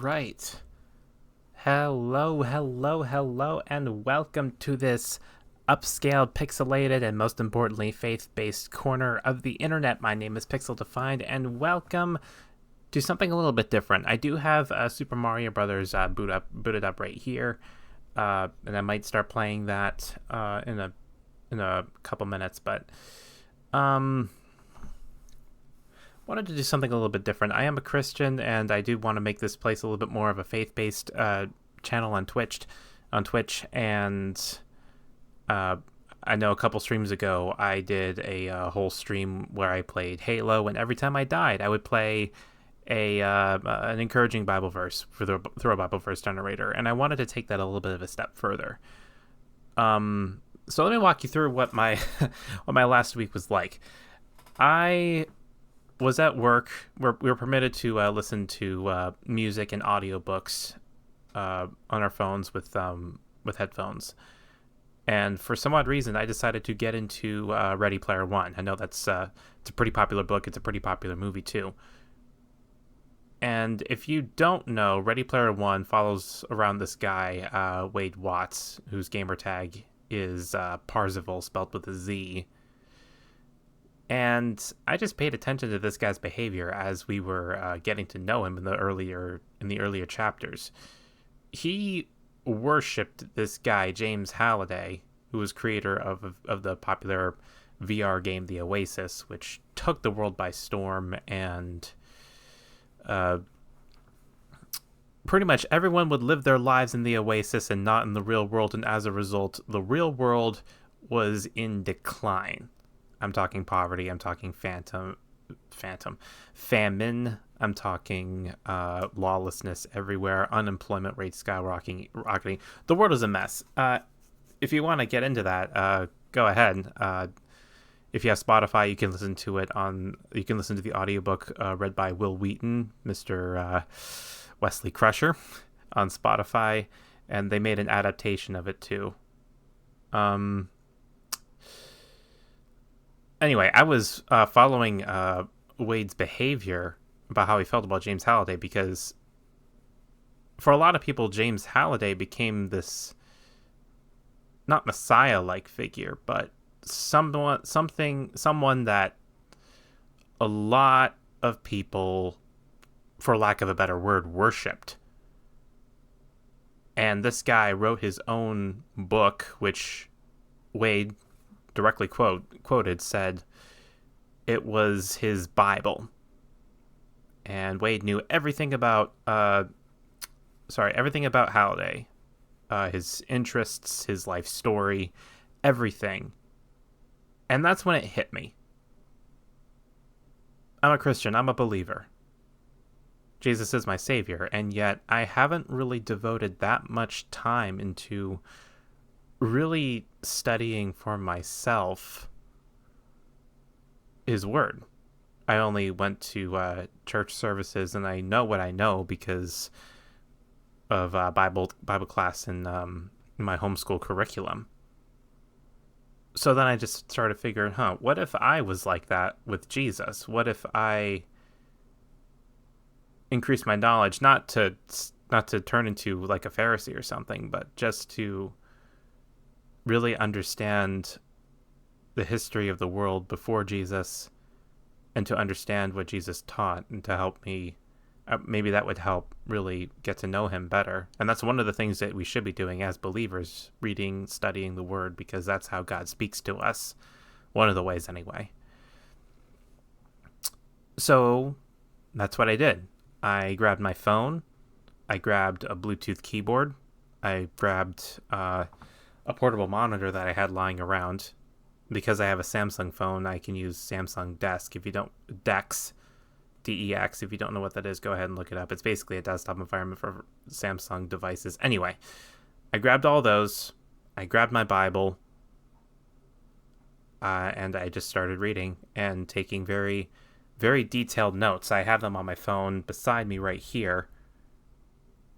right. Hello, and welcome to this upscaled, pixelated, and most importantly, faith-based corner of the internet. My name is Pixel Defined, and welcome to something a little bit different. I do have Super Mario Brothers booted up right here, and I might start playing that in a couple minutes, but wanted to do something a little bit different. I am a Christian, and I do want to make this place a little bit more of a faith-based channel on Twitch, and I know a couple streams ago I did a whole stream where I played Halo, and every time I died, I would play an encouraging Bible verse for the throw a Bible verse generator, and I wanted to take that a little bit of a step further. So let me walk you through what my what my last week was like. I was at work. We were permitted to listen to music and audiobooks on our phones with headphones. And for some odd reason, I decided to get into Ready Player One. I know that's it's a pretty popular book. It's a pretty popular movie too. And if you don't know, Ready Player One follows around this guy, Wade Watts, whose gamer tag is Parzival, spelled with a Z. And I just paid attention to this guy's behavior as we were getting to know him in the earlier chapters. He worshipped this guy, James Halliday, who was creator of the popular VR game The Oasis, which took the world by storm, and pretty much everyone would live their lives in the Oasis and not in the real world, and as a result, the real world was in decline. I'm talking poverty, I'm talking famine, I'm talking lawlessness everywhere, unemployment rates skyrocketing. The world is a mess. If you want to get into that, go ahead. If you have Spotify, you can listen to the audiobook read by Will Wheaton, Mr. Wesley Crusher, on Spotify, and they made an adaptation of it too. Anyway, I was following Wade's behavior about how he felt about James Halliday, because for a lot of people, James Halliday became this not Messiah-like figure, but someone that a lot of people, for lack of a better word, worshipped. And this guy wrote his own book, which Wade directly quoted, said it was his Bible. And Wade knew everything about Halliday, his interests, his life story, everything. And that's when it hit me. I'm a Christian, I'm a believer. Jesus is my savior, and yet I haven't really devoted that much time into really studying for myself his word. I only went to church services, and I know what I know because of Bible class in my homeschool curriculum. So then I just started figuring, what if I was like that with Jesus? What if I increased my knowledge, not to turn into like a Pharisee or something, but just to really understand the history of the world before Jesus, and to understand what Jesus taught, and to help me, maybe that would help really get to know him better. And that's one of the things that we should be doing as believers, reading, studying the word, because that's how God speaks to us. One of the ways anyway. So that's what I did. I grabbed my phone. I grabbed a Bluetooth keyboard. I grabbed a portable monitor that I had lying around. Because I have a Samsung phone, I can use Samsung Dex. Dex, DEX. If you don't know what that is, go ahead and look it up. It's basically a desktop environment for Samsung devices. Anyway, I grabbed all those. I grabbed my Bible. And I just started reading and taking very, very detailed notes. I have them on my phone beside me right here.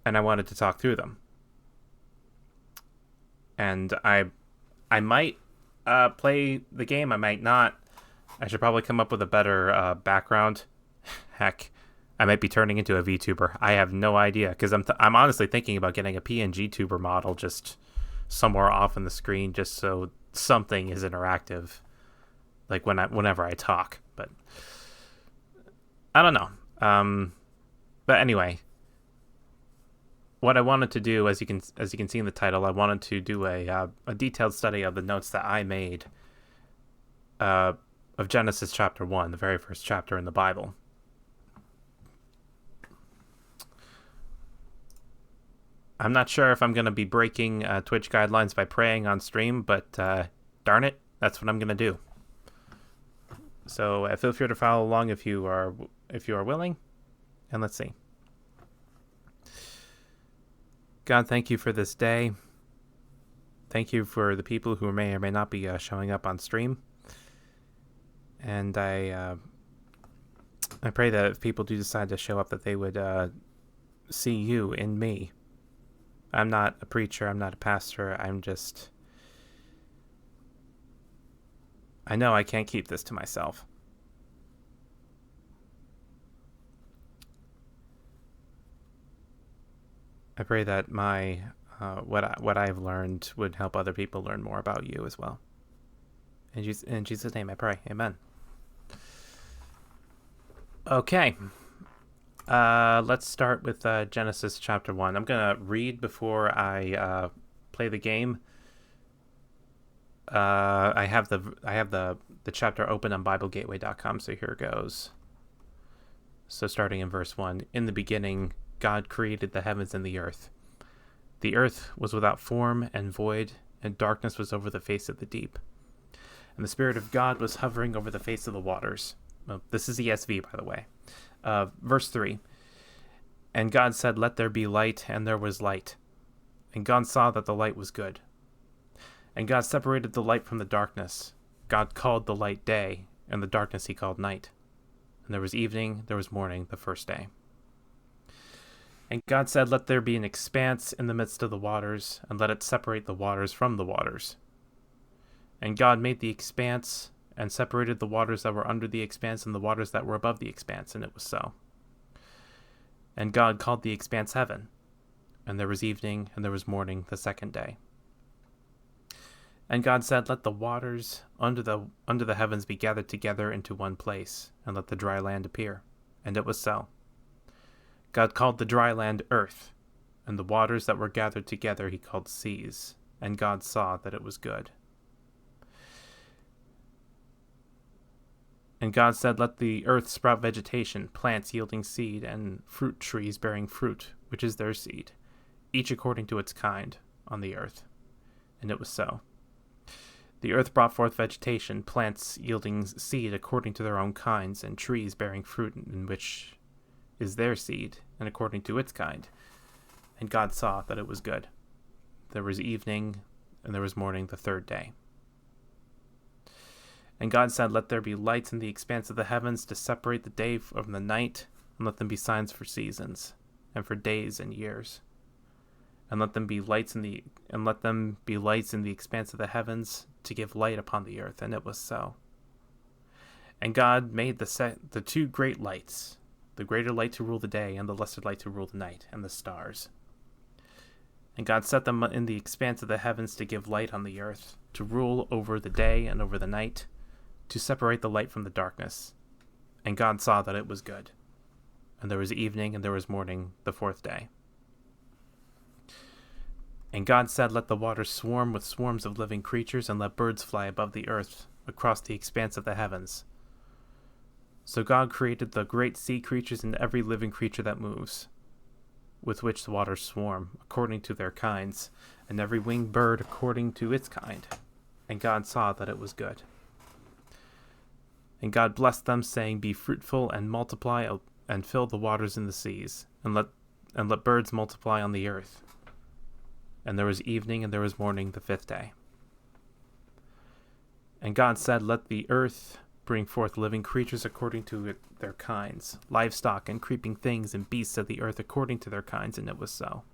And I wanted to talk through them. And I might play the game. I might not. I should probably come up with a better background. Heck, I might be turning into a VTuber. I have no idea, because I'm honestly thinking about getting a PNG tuber model just somewhere off on the screen, just so something is interactive, like whenever I talk. But I don't know. But anyway, what I wanted to do, as you can see in the title, I wanted to do a detailed study of the notes that I made of Genesis chapter 1, the very first chapter in the Bible. I'm not sure if I'm going to be breaking Twitch guidelines by praying on stream, but darn it, that's what I'm going to do. So feel free to follow along if you are willing. And let's see. God, thank you for this day. Thank you for the people who may or may not be showing up on stream. And I pray that if people do decide to show up, that they would see you in me. I'm not a preacher. I'm not a pastor. I know I can't keep this to myself. I pray that my what I've learned would help other people learn more about you as well. In Jesus' name I pray. Amen. Okay. Let's start with Genesis chapter 1. I'm going to read before I play the game. I have the chapter open on BibleGateway.com, so here goes. So starting in verse 1. In the beginning, God created the heavens and the earth. The earth was without form and void, and darkness was over the face of the deep. And the Spirit of God was hovering over the face of the waters. Well, this is ESV, by the way. Verse 3. And God said, "Let there be light," and there was light. And God saw that the light was good. And God separated the light from the darkness. God called the light day, and the darkness he called night. And there was evening, there was morning, the first day. And God said, "Let there be an expanse in the midst of the waters, and let it separate the waters from the waters." And God made the expanse, and separated the waters that were under the expanse and the waters that were above the expanse, and it was so. And God called the expanse heaven. And there was evening, and there was morning, the second day. And God said, "Let the waters under the heavens be gathered together into one place, and let the dry land appear." And it was so. God called the dry land earth, and the waters that were gathered together he called seas. And God saw that it was good. And God said, "Let the earth sprout vegetation, plants yielding seed, and fruit trees bearing fruit, which is their seed, each according to its kind, on the earth." And it was so. The earth brought forth vegetation, plants yielding seed according to their own kinds, and trees bearing fruit in which is their seed, and according to its kind. And God saw that it was good. There was evening, and there was morning, the third day. And God said, "Let there be lights in the expanse of the heavens to separate the day from the night, and let them be signs for seasons, and for days and years. And let them be lights in the expanse of the heavens to give light upon the earth." And it was so. And God made the two great lights, the greater light to rule the day, and the lesser light to rule the night, and the stars. And God set them in the expanse of the heavens to give light on the earth, to rule over the day and over the night, to separate the light from the darkness. And God saw that it was good. And there was evening, and there was morning, the fourth day. And God said, "Let the waters swarm with swarms of living creatures, and let birds fly above the earth across the expanse of the heavens." So God created the great sea creatures and every living creature that moves, with which the waters swarm, according to their kinds, and every winged bird according to its kind. And God saw that it was good. And God blessed them, saying, "Be fruitful and multiply, and fill the waters in the seas, and let birds multiply on the earth." And there was evening, and there was morning, the fifth day. And God said, "Let the earth bring forth living creatures according to their kinds, livestock and creeping things and beasts of the earth according to their kinds," and it was so.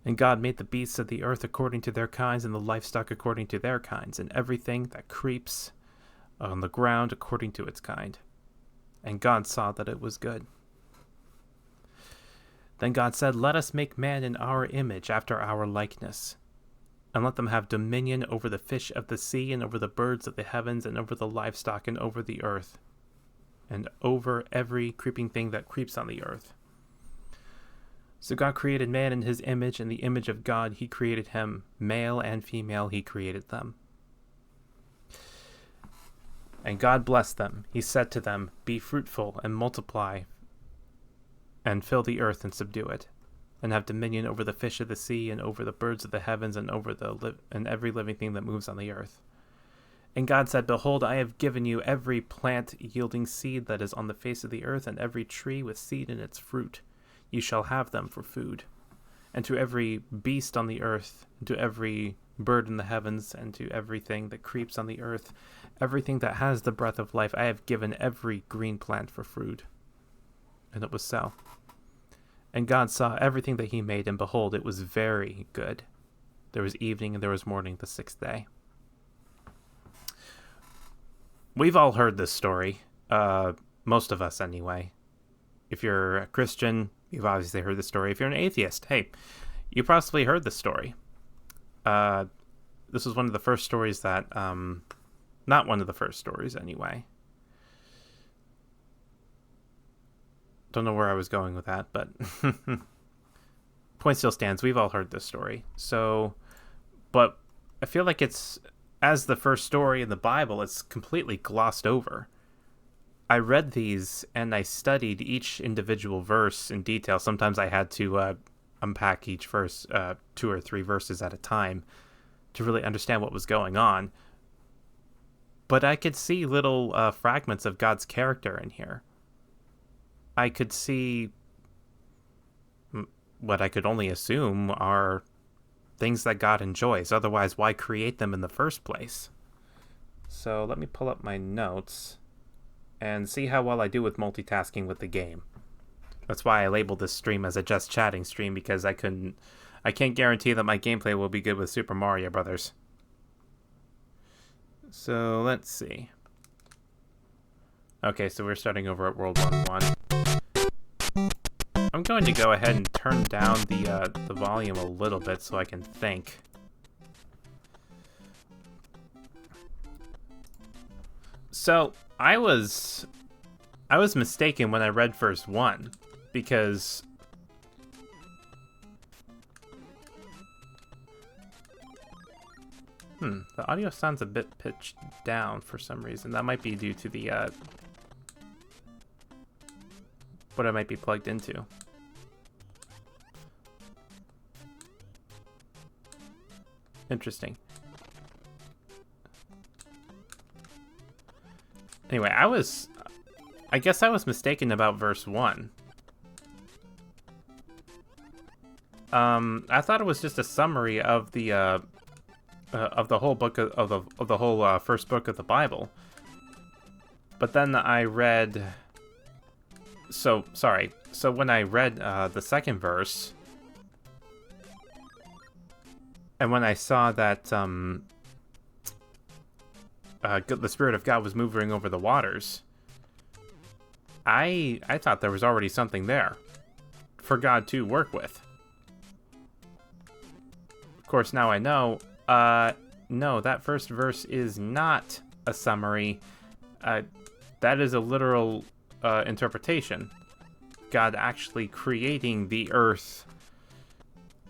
And God made the beasts of the earth according to their kinds, and the livestock according to their kinds, and everything that creeps on the ground according to its kind. And God saw that it was good. Then God said, "Let us make man in our image, after our likeness, and let them have dominion over the fish of the sea, and over the birds of the heavens, and over the livestock, and over the earth, and over every creeping thing that creeps on the earth." So God created man in his image, in the image of God he created him, male and female he created them. And God blessed them. He said to them, "Be fruitful and multiply, and fill the earth and subdue it, and have dominion over the fish of the sea, and over the birds of the heavens, and over and every living thing that moves on the earth. And God said, Behold, I have given you every plant yielding seed that is on the face of the earth, and every tree with seed in its fruit. You shall have them for food. And to every beast on the earth, and to every bird in the heavens, and to everything that creeps on the earth, everything that has the breath of life, I have given every green plant for food. And it was so. And God saw everything that he made, and behold, it was very good. There was evening and there was morning the sixth day. We've all heard this story. Most of us, anyway. If you're a Christian, you've obviously heard the story. If you're an atheist, hey, you possibly heard this story. This was one of the first stories that... not one of the first stories, anyway. Don't know where I was going with that, but... point still stands. We've all heard this story. So, but I feel like it's... as the first story in the Bible, it's completely glossed over. I read these and I studied each individual verse in detail. Sometimes I had to unpack each verse 2 or 3 verses at a time to really understand what was going on. But I could see little fragments of God's character in here. I could see what I could only assume are things that God enjoys. Otherwise, why create them in the first place? So let me pull up my notes and see how well I do with multitasking with the game. That's why I labeled this stream as a just chatting stream, because I can't guarantee that my gameplay will be good with Super Mario Brothers. So let's see. Okay, so we're starting over at World 1-1. I'm going to go ahead and turn down the volume a little bit so I can think. So I was mistaken when I read verse 1, because the audio sounds a bit pitched down for some reason. That might be due to the what I might be plugged into. Interesting. Anyway, I guess I was mistaken about verse 1. I thought it was just a summary of the whole book of the whole first book of the Bible. But then I read. So when I read the second verse, and when I saw that the Spirit of God was moving over the waters, I thought there was already something there for God to work with. Of course, now I know, no, that first verse is not a summary. That is a literal interpretation. God actually creating the earth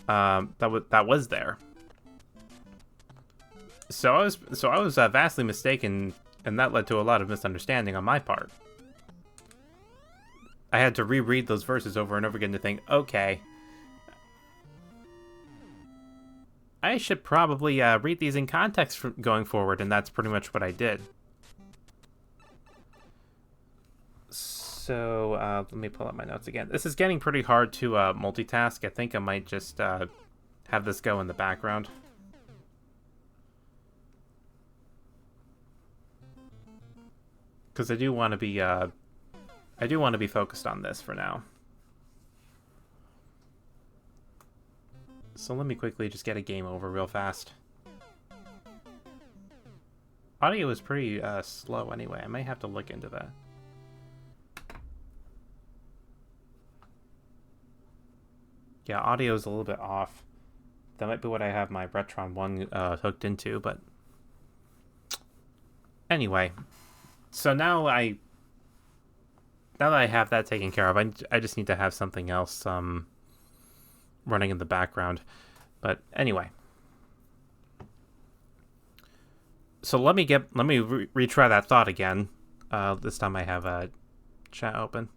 that was there. So I was vastly mistaken, and that led to a lot of misunderstanding on my part. I had to reread those verses over and over again to think, okay, I should probably read these in context going forward, and that's pretty much what I did. So let me pull up my notes again. This is getting pretty hard to multitask. I think I might just have this go in the background. Because I do want to be focused on this for now. So let me quickly just get a game over real fast. Audio is pretty slow anyway. I might have to look into that. Yeah, audio is a little bit off. That might be what I have my Retron 1 hooked into, but anyway. So now that I have that taken care of, I just need to have something else running in the background. But anyway, so let me retry that thought again. This time I have a chat open.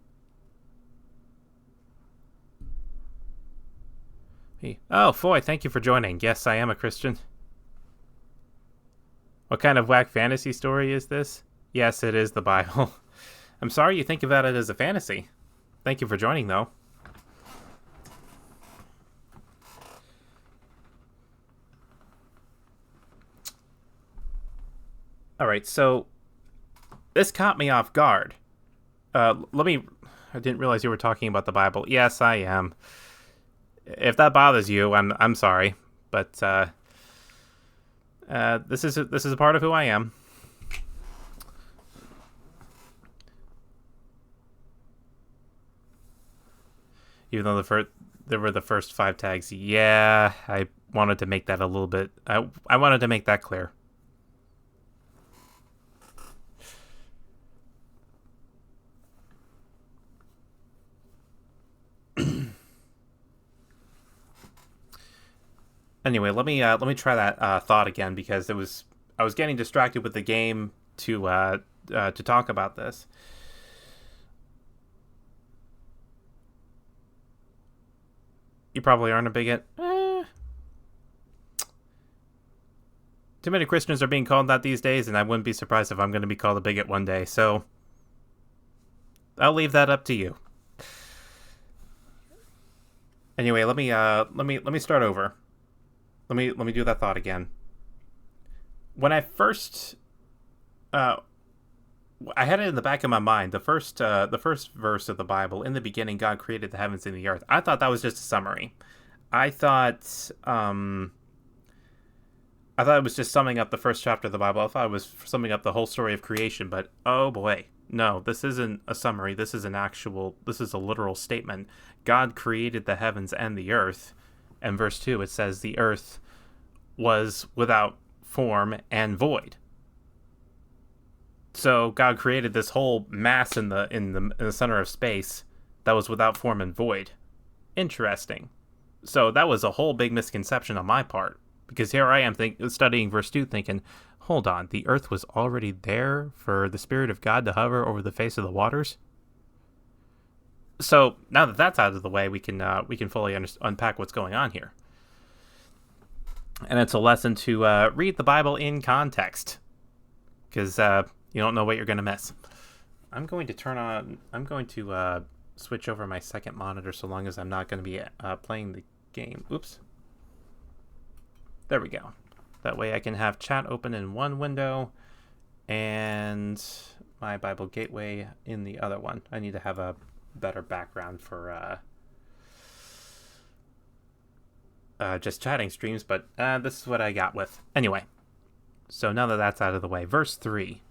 Oh, Foy, thank you for joining. Yes, I am a Christian. What kind of whack fantasy story is this? Yes, it is the Bible. I'm sorry you think about it as a fantasy. Thank you for joining, though. Alright, so this caught me off guard. I didn't realize you were talking about the Bible. Yes, I am. If that bothers you, I'm sorry, but this is a part of who I am. Even though there were the first 5 tags, yeah, I wanted to make that a little bit. I wanted to make that clear. Anyway, let me try that thought again because I was getting distracted with the game to talk about this. You probably aren't a bigot. Too many Christians are being called that these days, and I wouldn't be surprised if I'm going to be called a bigot one day. So I'll leave that up to you. Anyway, let me start over. Let me do that thought again. When I first, I had it in the back of my mind. The first verse of the Bible. In the beginning, God created the heavens and the earth. I thought that was just a summary. I thought it was just summing up the first chapter of the Bible. I thought it was summing up the whole story of creation. But oh boy, no, this isn't a summary. This is a literal statement. God created the heavens and the earth. And verse 2, it says the earth was without form and void. So God created this whole mass in the center of space that was without form and void. Interesting. So that was a whole big misconception on my part, because here I am studying verse 2 thinking, hold on, the earth was already there for the Spirit of God to hover over the face of the waters? So now that that's out of the way, we can fully unpack what's going on here. And it's a lesson to read the Bible in context, because you don't know what you're going to miss. I'm going to switch over my second monitor so long as I'm not going to be playing the game. Oops. There we go. That way I can have chat open in one window and my Bible Gateway in the other one. I need to have a better background for just chatting streams, but this is what I got with. Anyway, so now that that's out of the way, verse 3.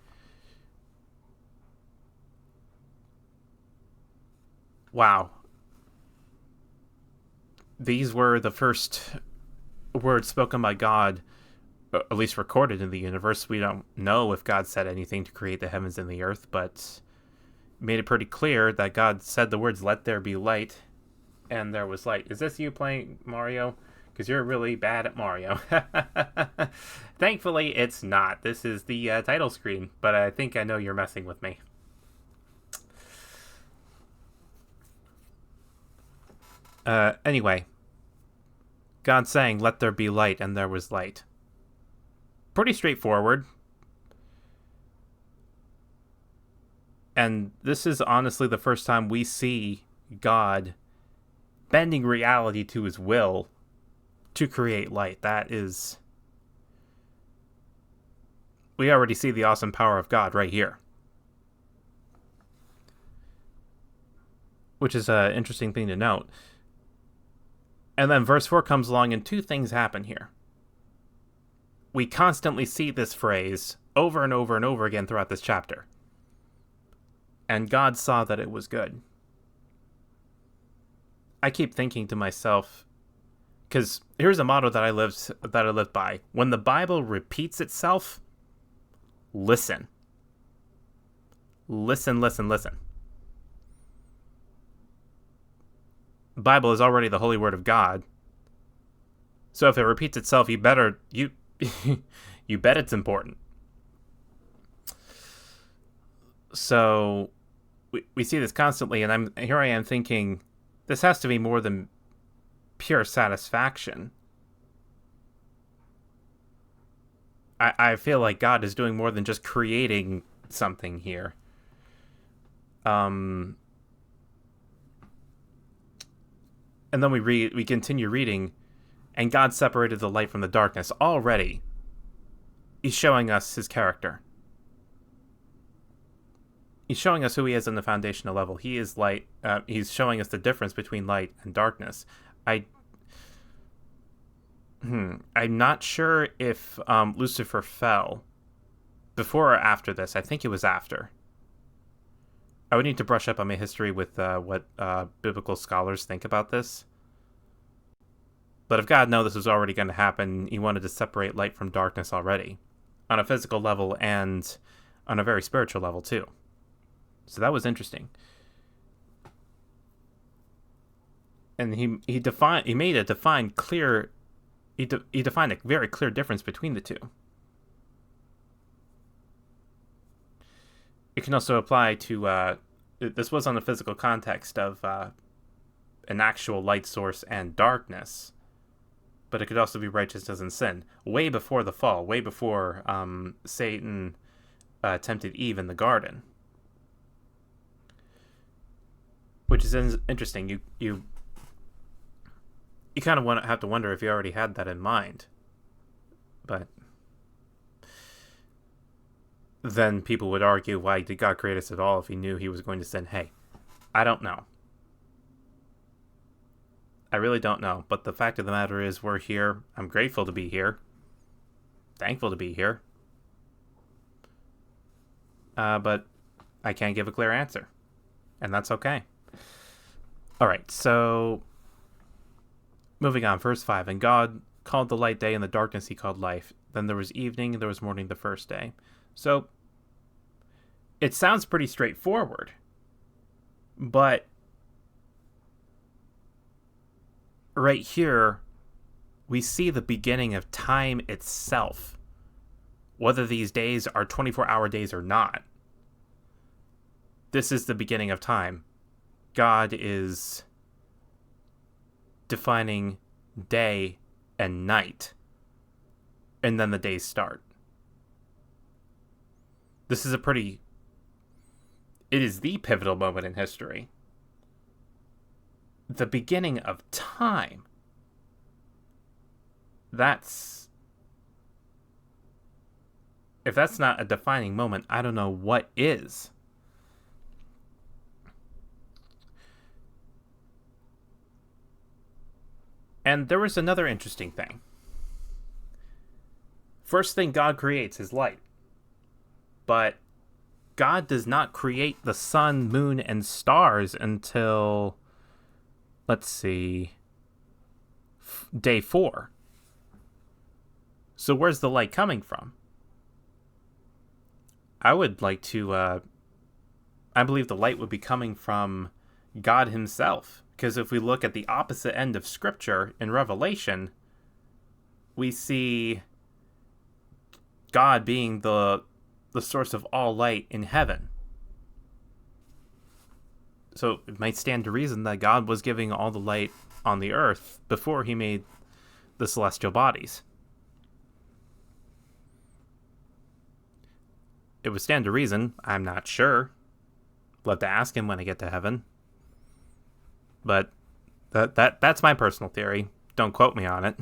Wow. These were the first words spoken by God, at least recorded in the universe. We don't know if God said anything to create the heavens and the earth, but made it pretty clear that God said the words, "Let there be light," and there was light. Is this you playing Mario? Because you're really bad at Mario. Thankfully, it's not. This is the title screen, but I think I know you're messing with me. Anyway, God saying, "Let there be light," and there was light. Pretty straightforward. And this is honestly the first time we see God bending reality to his will to create light. That is... we already see the awesome power of God right here. Which is an interesting thing to note. And then verse 4 comes along and two things happen here. We constantly see this phrase over and over and over again throughout this chapter. And God saw that it was good. I keep thinking to myself, because here's a motto that I live by. When the Bible repeats itself, listen. Listen, listen, listen. The Bible is already the holy word of God. So if it repeats itself, you bet it's important. So we see this constantly, and here I am thinking, this has to be more than pure satisfaction. I feel like God is doing more than just creating something here. And then we continue reading, and God separated the light from the darkness. Already, he's showing us his character. He's showing us who he is on the foundational level. He is light. He's showing us the difference between light and darkness. I'm not sure if Lucifer fell before or after this. I think it was after. I would need to brush up on my history with what biblical scholars think about this. But if God knew this was already going to happen, he wanted to separate light from darkness already, on a physical level and on a very spiritual level too. So that was interesting. And he made a defined clear. He defined a very clear difference between the two. It can also apply to, this was on the physical context of an actual light source and darkness, but it could also be righteousness and sin. Way before the fall, way before Satan tempted Eve in the garden. Which is interesting. You kind of have to wonder if you already had that in mind. But then people would argue, why did God create us at all if he knew he was going to sin? Hey, I don't know. I really don't know. But the fact of the matter is, we're here. I'm grateful to be here. Thankful to be here. But I can't give a clear answer. And that's okay. Alright, so moving on, verse 5. And God called the light day, and the darkness he called life. Then there was evening, and there was morning the first day. So it sounds pretty straightforward. But right here, we see the beginning of time itself. Whether these days are 24-hour days or not. This is the beginning of time. God is defining day and night, and then the days start. This is it is the pivotal moment in history. The beginning of time. If that's not a defining moment, I don't know what is. And there was another interesting thing. First thing God creates is light. But God does not create the sun, moon, and stars until, let's see, day 4. So where's the light coming from? I would like to, I believe the light would be coming from God himself. Because if we look at the opposite end of Scripture in Revelation, we see God being the source of all light in heaven. So it might stand to reason that God was giving all the light on the earth before he made the celestial bodies. It would stand to reason. I'm not sure. Love to ask him when I get to heaven. But that's my personal theory. Don't quote me on it.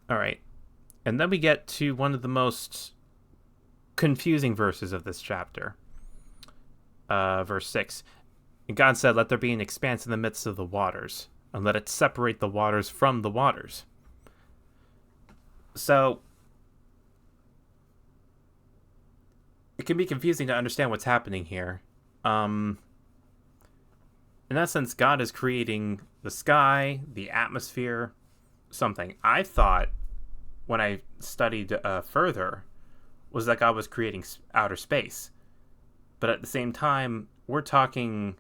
All right. And then we get to one of the most confusing verses of this chapter. Verse 6. And God said, let there be an expanse in the midst of the waters, and let it separate the waters from the waters. So it can be confusing to understand what's happening here. In essence, God is creating the sky, the atmosphere, something. I thought, when I studied further, was that God was creating outer space. But at the same time, we're talking...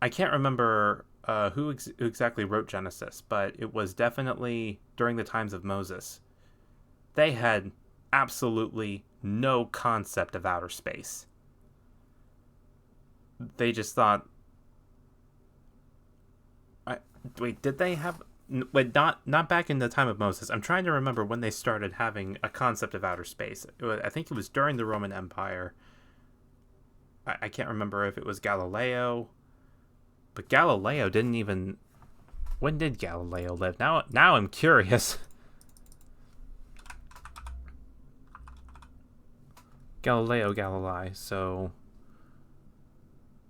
I can't remember who exactly wrote Genesis, but it was definitely during the times of Moses. They had absolutely no concept of outer space. They just thought... Wait, did they have? Wait, not back in the time of Moses. I'm trying to remember when they started having a concept of outer space. I think it was during the Roman Empire. I can't remember if it was Galileo, but Galileo didn't even. When did Galileo live? Now I'm curious. Galileo Galilei. So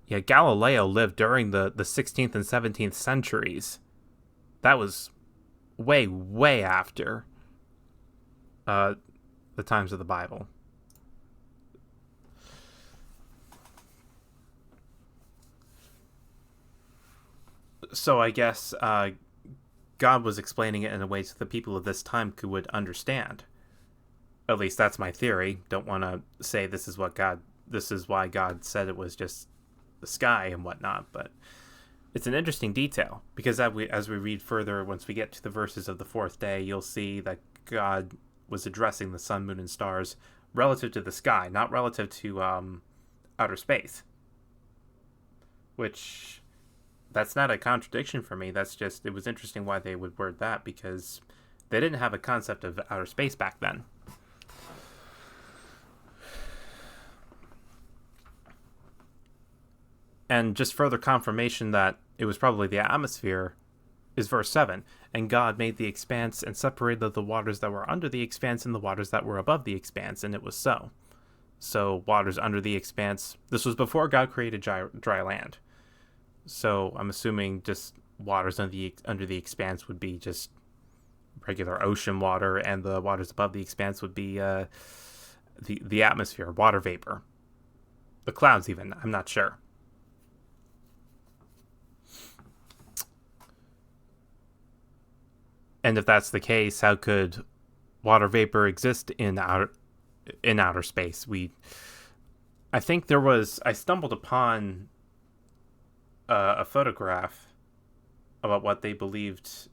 yeah, Galileo lived during the 16th and 17th centuries. That was way after uh, the times of the Bible. So I guess God was explaining it in a way so the people of this time would understand. At least that's my theory. Don't want to say this is why God said it was just the sky and whatnot, but it's an interesting detail because as we read further, once we get to the verses of the fourth day, you'll see that God was addressing the sun, moon, and stars relative to the sky, not relative to outer space. Which, that's not a contradiction for me. That's just, it was interesting why they would word that because they didn't have a concept of outer space back then. And just further confirmation that it was probably the atmosphere is verse 7. And God made the expanse and separated the waters that were under the expanse and the waters that were above the expanse, and it was so. So waters under the expanse, this was before God created dry land. So I'm assuming just waters under the expanse would be just regular ocean water, and the waters above the expanse would be the atmosphere, water vapor. The clouds even, I'm not sure. And if that's the case, how could water vapor exist in outer space? I think I stumbled upon a photograph about what they believed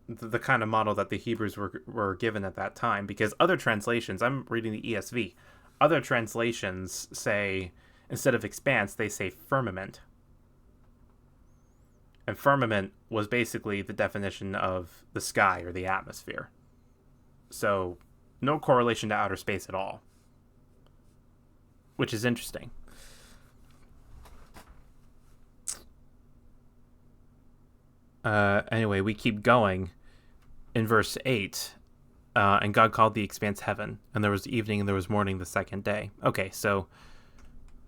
the kind of model that the Hebrews were given at that time, because other translations, I'm reading the ESV, other translations say, instead of expanse, they say firmament. And firmament was basically the definition of the sky or the atmosphere. So, no correlation to outer space at all. Which is interesting. Anyway, we keep going. In verse 8, and God called the expanse heaven, and there was evening and there was morning the second day. Okay, so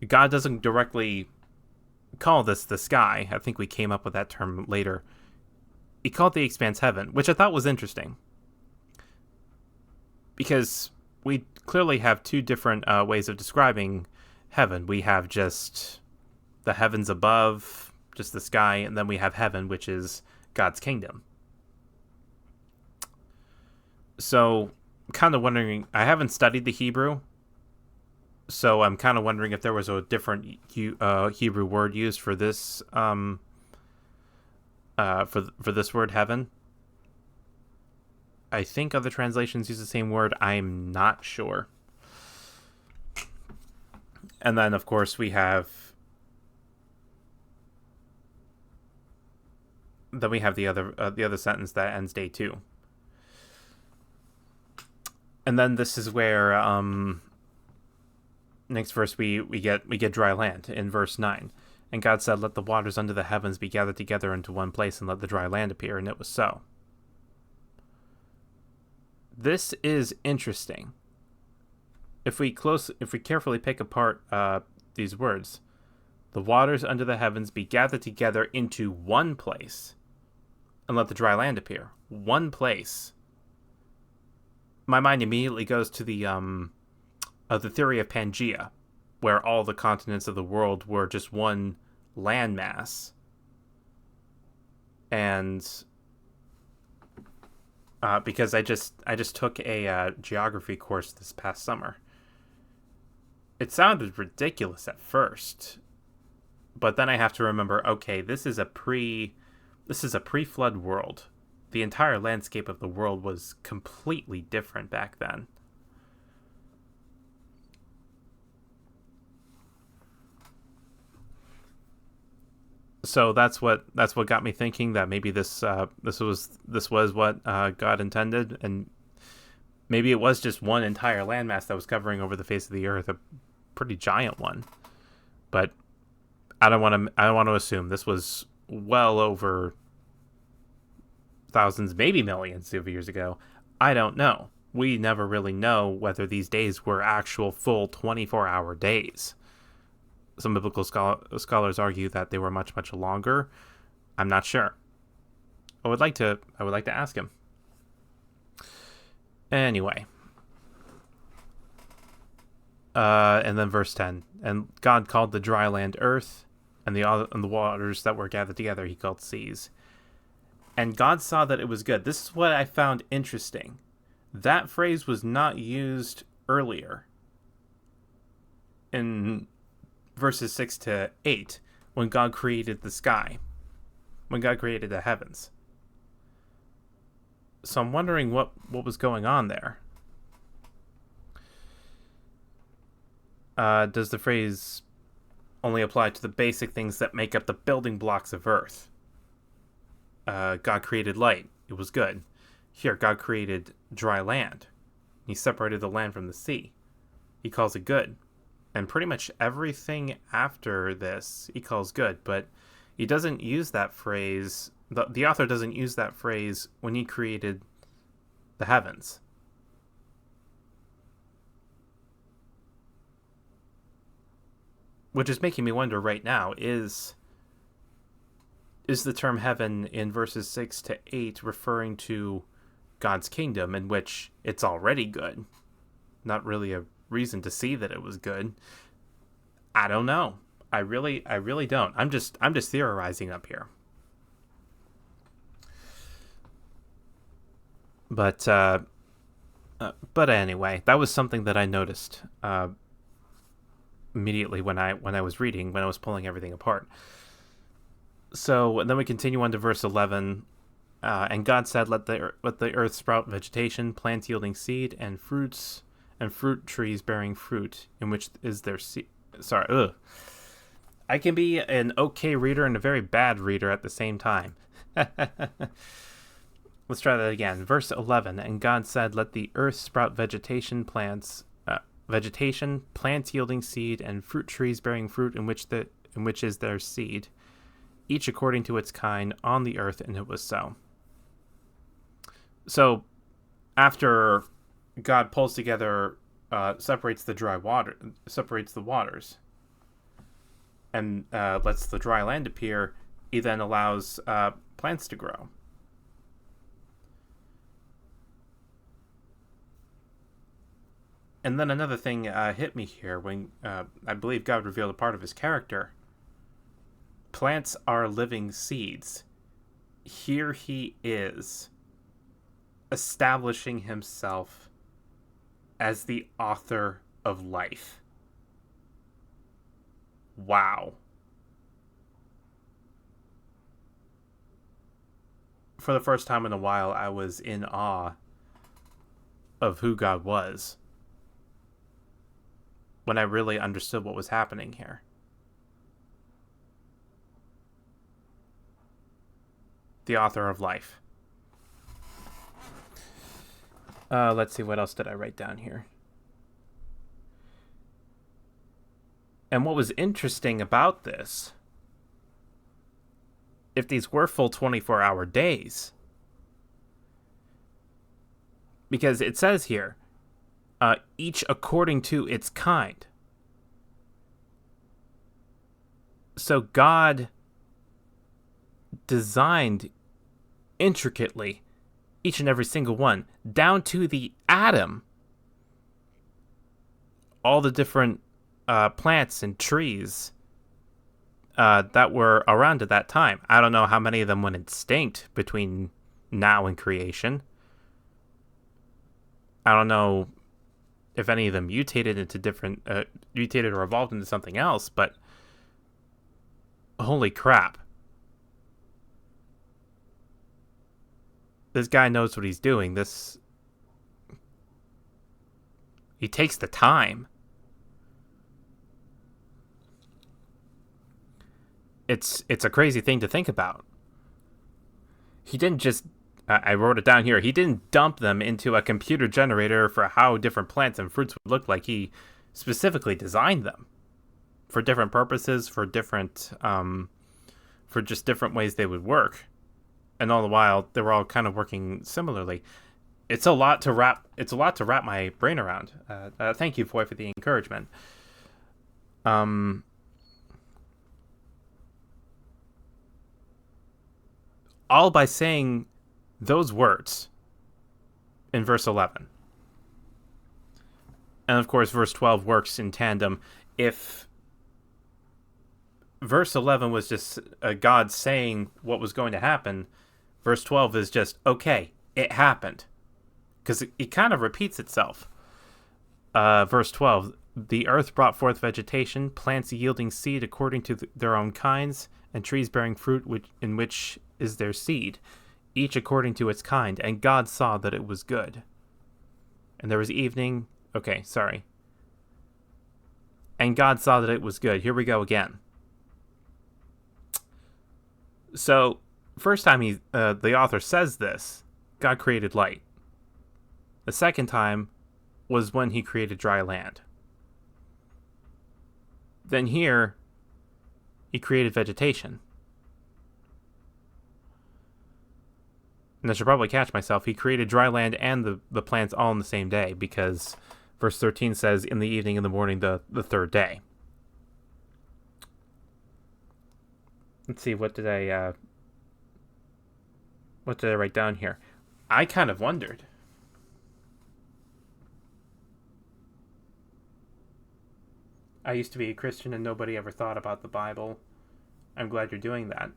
God doesn't directly call this the sky. I think we came up with that term later. He called the expanse heaven, which I thought was interesting. Because we clearly have two different ways of describing heaven. We have just the heavens above, just the sky, and then we have heaven, which is God's kingdom. So, kind of wondering, I haven't studied the Hebrew, so I'm kind of wondering if there was a different Hebrew word used for this for this word heaven. I think other translations use the same word. I'm not sure. And then, of course, we have the other sentence that ends day 2. And then this is where next verse we get dry land in verse 9. And God said, "Let the waters under the heavens be gathered together into one place, and let the dry land appear." And it was so. This is interesting. If we carefully pick apart these words, the waters under the heavens be gathered together into one place, and let the dry land appear. One place. My mind immediately goes to the theory of Pangaea, where all the continents of the world were just one landmass. And because I just took a geography course this past summer. It sounded ridiculous at first, but then I have to remember, okay, this is a pre-flood world. The entire landscape of the world was completely different back then. So that's what got me thinking that maybe this was what God intended, and maybe it was just one entire landmass that was covering over the face of the earth, a pretty giant one. But I don't want to assume this was well over thousands, maybe millions of years ago. I don't know. We never really know whether these days were actual full 24-hour days. Some biblical scholars argue that they were much, much longer. I'm not sure. I would like to ask him. Anyway, and then verse 10. And God called the dry land earth, and the waters that were gathered together he called seas. And God saw that it was good. This is what I found interesting. That phrase was not used earlier in verses 6 to 8 when God created the sky, when God created the heavens. So I'm wondering what was going on there. Does the phrase only apply to the basic things that make up the building blocks of earth? God created light. It was good. Here, God created dry land. He separated the land from the sea. He calls it good. And pretty much everything after this he calls good, but he doesn't use that phrase. The author doesn't use that phrase when he created the heavens. Which is making me wonder right now, is the term heaven in verses 6 to 8 referring to God's kingdom, in which it's already good? Not really a reason to see that it was good. I don't know. I really don't. I'm just theorizing up here. But anyway, that was something that I noticed immediately when I was reading, when I was pulling everything apart. So then we continue on to verse 11. And God said, let the earth sprout vegetation, plants yielding seed, and fruits, and fruit trees bearing fruit, in which is their seed. Sorry, I can be an okay reader and a very bad reader at the same time. Let's try that again. Verse 11. And God said, let the earth sprout vegetation, plants yielding seed, and fruit trees bearing fruit, in which is their seed, each according to its kind, on the earth, and it was so. So, after God pulls together, separates the waters, and lets the dry land appear, he then allows plants to grow. And then another thing hit me here when I believe God revealed a part of his character. Plants are living seeds. Here he is, establishing himself as the author of life. Wow. For the first time in a while, I was in awe of who God was, when I really understood what was happening here. The author of life. Let's see, what else did I write down here? And what was interesting about this, if these were full 24-hour days, because it says here, each according to its kind. So God designed intricately each and every single one, down to the atom, all the different plants and trees that were around at that time. I don't know how many of them went extinct between now and creation. I don't know if any of them mutated or evolved into something else, but holy crap. This guy knows what he's doing. He takes the time. it's a crazy thing to think about. He didn't just I wrote it down here. He didn't dump them into a computer generator for how different plants and fruits would look like. He specifically designed them for different purposes, for just different ways they would work. And all the while, they were all kind of working similarly. It's a lot to wrap. It's a lot to wrap my brain around. Thank you, Foy, for the encouragement. All by saying those words in verse 11. And of course, verse 12 works in tandem. If verse 11 was just God saying what was going to happen, verse 12 is just, okay, it happened. Because it kind of repeats itself. Verse 12, the earth brought forth vegetation, plants yielding seed according to their own kinds, and trees bearing fruit in which is their seed, each according to its kind. And God saw that it was good. And there was evening. Okay, sorry. And God saw that it was good. Here we go again. So, first time the author says this, God created light. The second time was when he created dry land. Then here, he created vegetation. And I should probably catch myself. He created dry land and the plants all in the same day, because verse 13 says, in the evening and the morning, the third day. Let's see, what did I write down here? I kind of wondered. I used to be a Christian and nobody ever thought about the Bible. I'm glad you're doing that.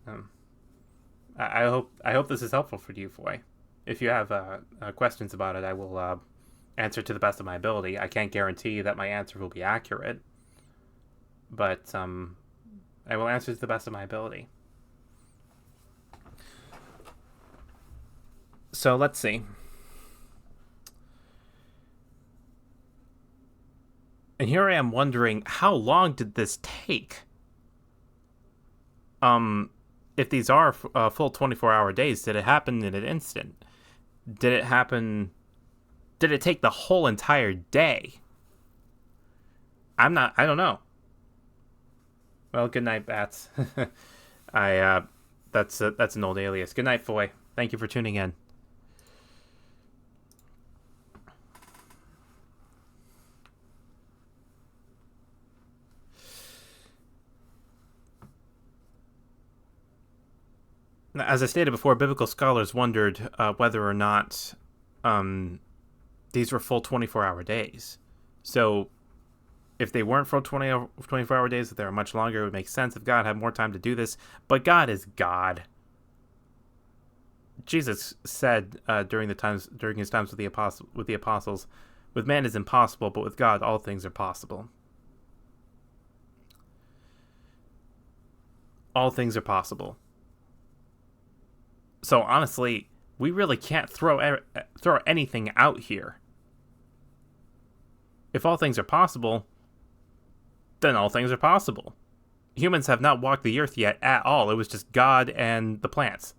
I hope this is helpful for you, Foy. If you have questions about it, I will answer to the best of my ability. I can't guarantee that my answer will be accurate, but I will answer to the best of my ability. So let's see. And here I am wondering, how long did this take? If these are full 24-hour days, did it happen in an instant? Did it take the whole entire day? I don't know. Well, good night, Bats. That's an old alias. Good night, Foy. Thank you for tuning in. As I stated before, biblical scholars wondered whether or not these were full 24-hour days. So if they weren't full 24-hour days, if they were much longer, it would make sense if God had more time to do this. But God is God. Jesus said during his times with the apostles, with man is impossible, but with God all things are possible. All things are possible. So honestly, we really can't throw anything out here. If all things are possible, then all things are possible. Humans have not walked the earth yet at all. It was just God and the plants.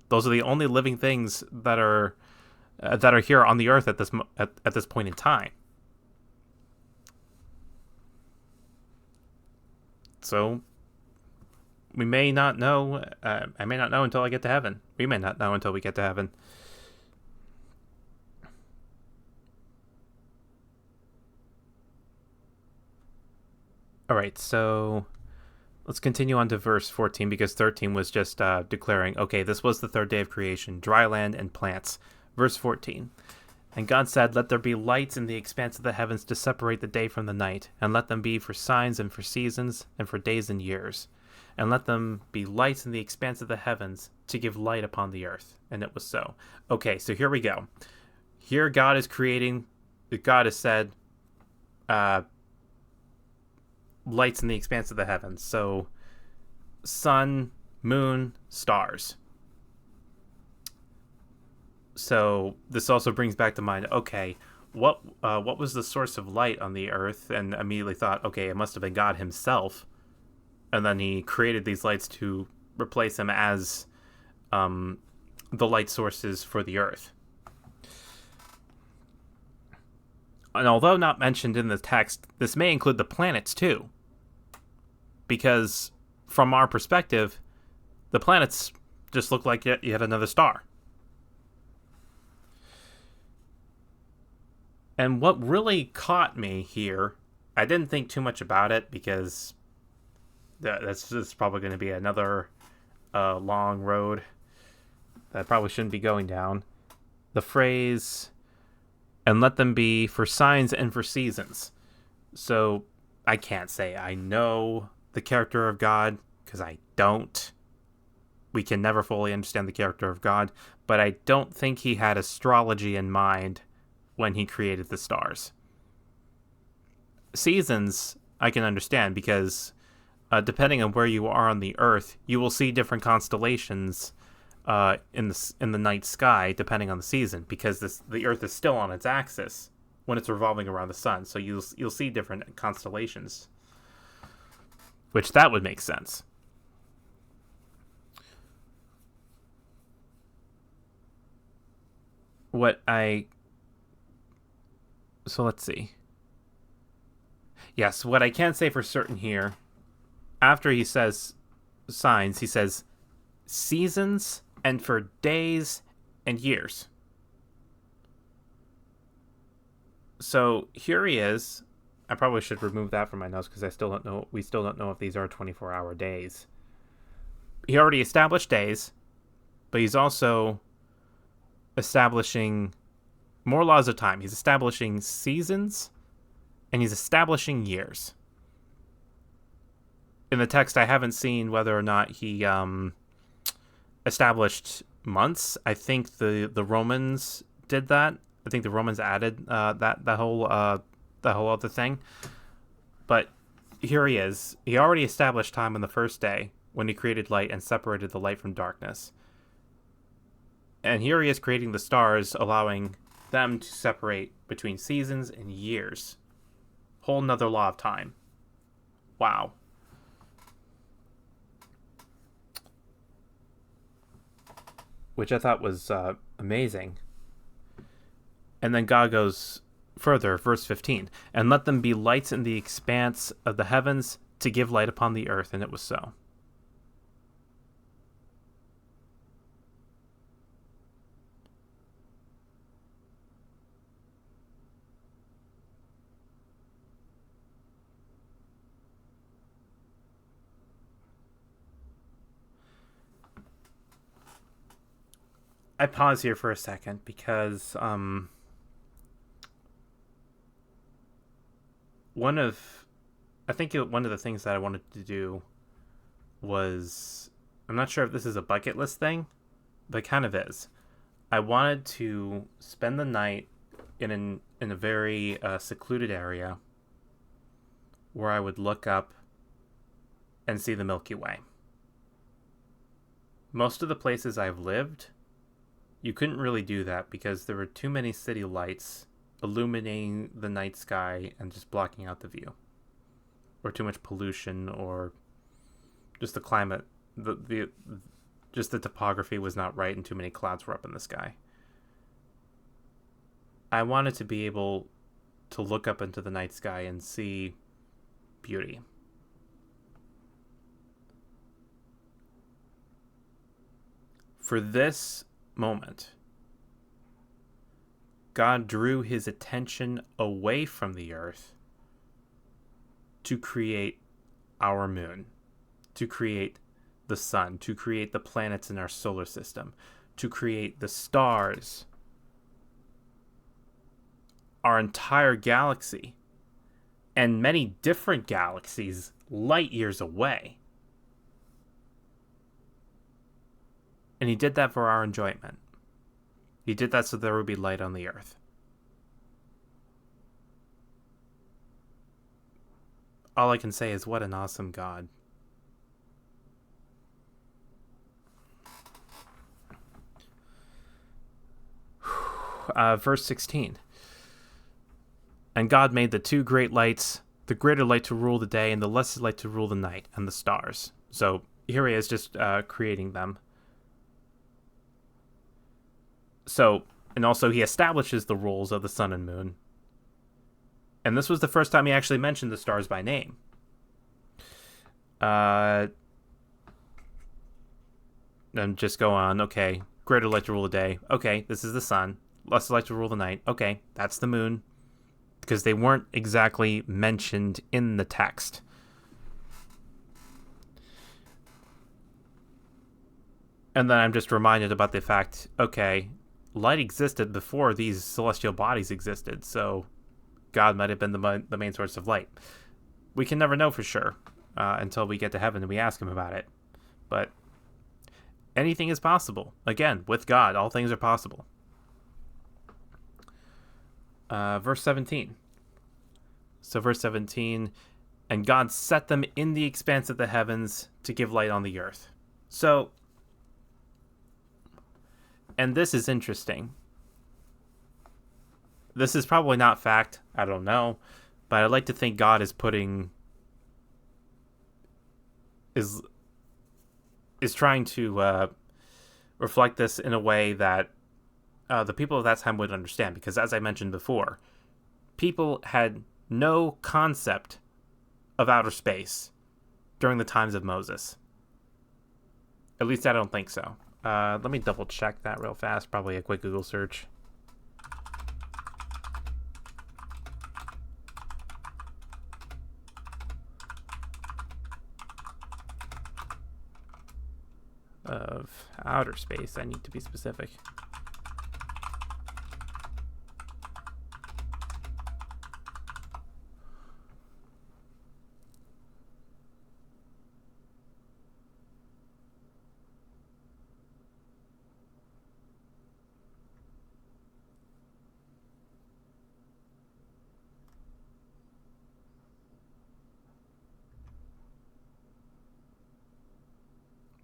Those are the only living things that are here on the earth at this point in time. So we may not know. I may not know until I get to heaven. We may not know until we get to heaven. All right, so let's continue on to verse 14, because 13 was just declaring, okay, this was the third day of creation, dry land and plants. Verse 14, and God said, let there be lights in the expanse of the heavens to separate the day from the night, and let them be for signs and for seasons and for days and years. And let them be lights in the expanse of the heavens to give light upon the earth. And it was so. Okay, so here we go. Here God is creating, God has said, lights in the expanse of the heavens. So, sun, moon, stars. So, this also brings back to mind, okay, what was the source of light on the earth? And immediately thought, okay, it must have been God himself. and then he created these lights to replace them as the light sources for the Earth. And although not mentioned in the text, this may include the planets too. Because from our perspective, the planets just look like yet another star. And what really caught me here, I didn't think too much about it because that's just probably going to be another long road that I probably shouldn't be going down. The phrase, and let them be for signs and for seasons. So I can't say I know the character of God, because I don't. We can never fully understand the character of God, but I don't think he had astrology in mind when he created the stars. Seasons, I can understand, because depending on where you are on the Earth, you will see different constellations in the night sky, depending on the season, because the Earth is still on its axis when it's revolving around the sun. So you'll see different constellations, which that would make sense. So let's see. Yes, what I can say for certain here, after he says signs, he says seasons and for days and years. So here he is. I probably should remove that from my notes because we still don't know if these are 24-hour days. He already established days, but he's also establishing more laws of time. He's establishing seasons and he's establishing years. In the text, I haven't seen whether or not he established months. I think the Romans did that. I think the Romans added that whole other thing. But here he is. He already established time on the first day when he created light and separated the light from darkness. And here he is creating the stars, allowing them to separate between seasons and years. Whole nother law of time. Wow. Which I thought was amazing. And then God goes further, verse 15. And let them be lights in the expanse of the heavens to give light upon the earth. And it was so. I pause here for a second because one of the things that I wanted to do was, I'm not sure if this is a bucket list thing, but it kind of is. I wanted to spend the night in a very secluded area where I would look up and see the Milky Way. Most of the places I've lived, you couldn't really do that because there were too many city lights illuminating the night sky and just blocking out the view, or too much pollution, or just the climate, just the topography was not right and too many clouds were up in the sky. I wanted to be able to look up into the night sky and see beauty. For this moment, God drew his attention away from the earth to create our moon, to create the sun, to create the planets in our solar system, to create the stars, our entire galaxy, and many different galaxies light years away. And he did that for our enjoyment. He did that so there would be light on the earth. All I can say is, what an awesome God. Verse 16. And God made the two great lights, the greater light to rule the day and the lesser light to rule the night and the stars. So here he is just creating them. So, and also he establishes the rules of the sun and moon. And this was the first time he actually mentioned the stars by name. And just go on, okay, greater light to rule the day. Okay, this is the sun. Lesser light to rule the night. Okay, that's the moon. Because they weren't exactly mentioned in the text. And then I'm just reminded about the fact, okay, light existed before these celestial bodies existed, so God might have been the main source of light. We can never know for sure until we get to heaven and we ask him about it. But anything is possible. Again, with God, all things are possible. Verse 17. So verse 17, and God set them in the expanse of the heavens to give light on the earth. So, and this is interesting. This is probably not fact. I don't know. But I'd like to think God is trying to reflect this in a way that the people of that time would understand. Because as I mentioned before, people had no concept of outer space during the times of Moses. At least I don't think so. Let me double check that real fast. Probably a quick Google search. Of outer space, I need to be specific.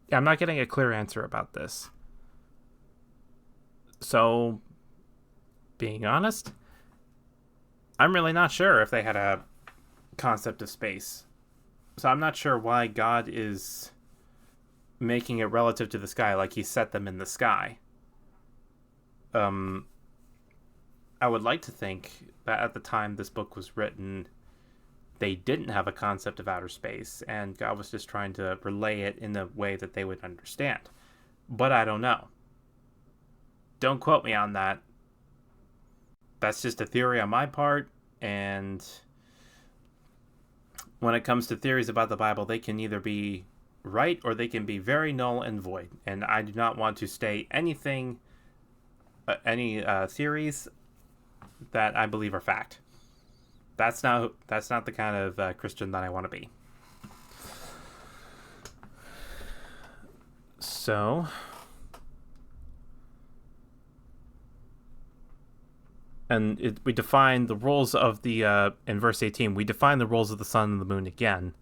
Yeah, I'm not getting a clear answer about this. So, being honest, I'm really not sure if they had a concept of space. So I'm not sure why God is making it relative to the sky, like he set them in the sky. I would like to think that at the time this book was written, they didn't have a concept of outer space, and God was just trying to relay it in a way that they would understand. But I don't know. Don't quote me on that. That's just a theory on my part, and when it comes to theories about the Bible, they can either be right or they can be very null and void. And I do not want to state anything, any theories that I believe are fact. That's not the kind of Christian that I want to be. So, and we define the roles of the in verse 18. We define the roles of the sun and the moon again.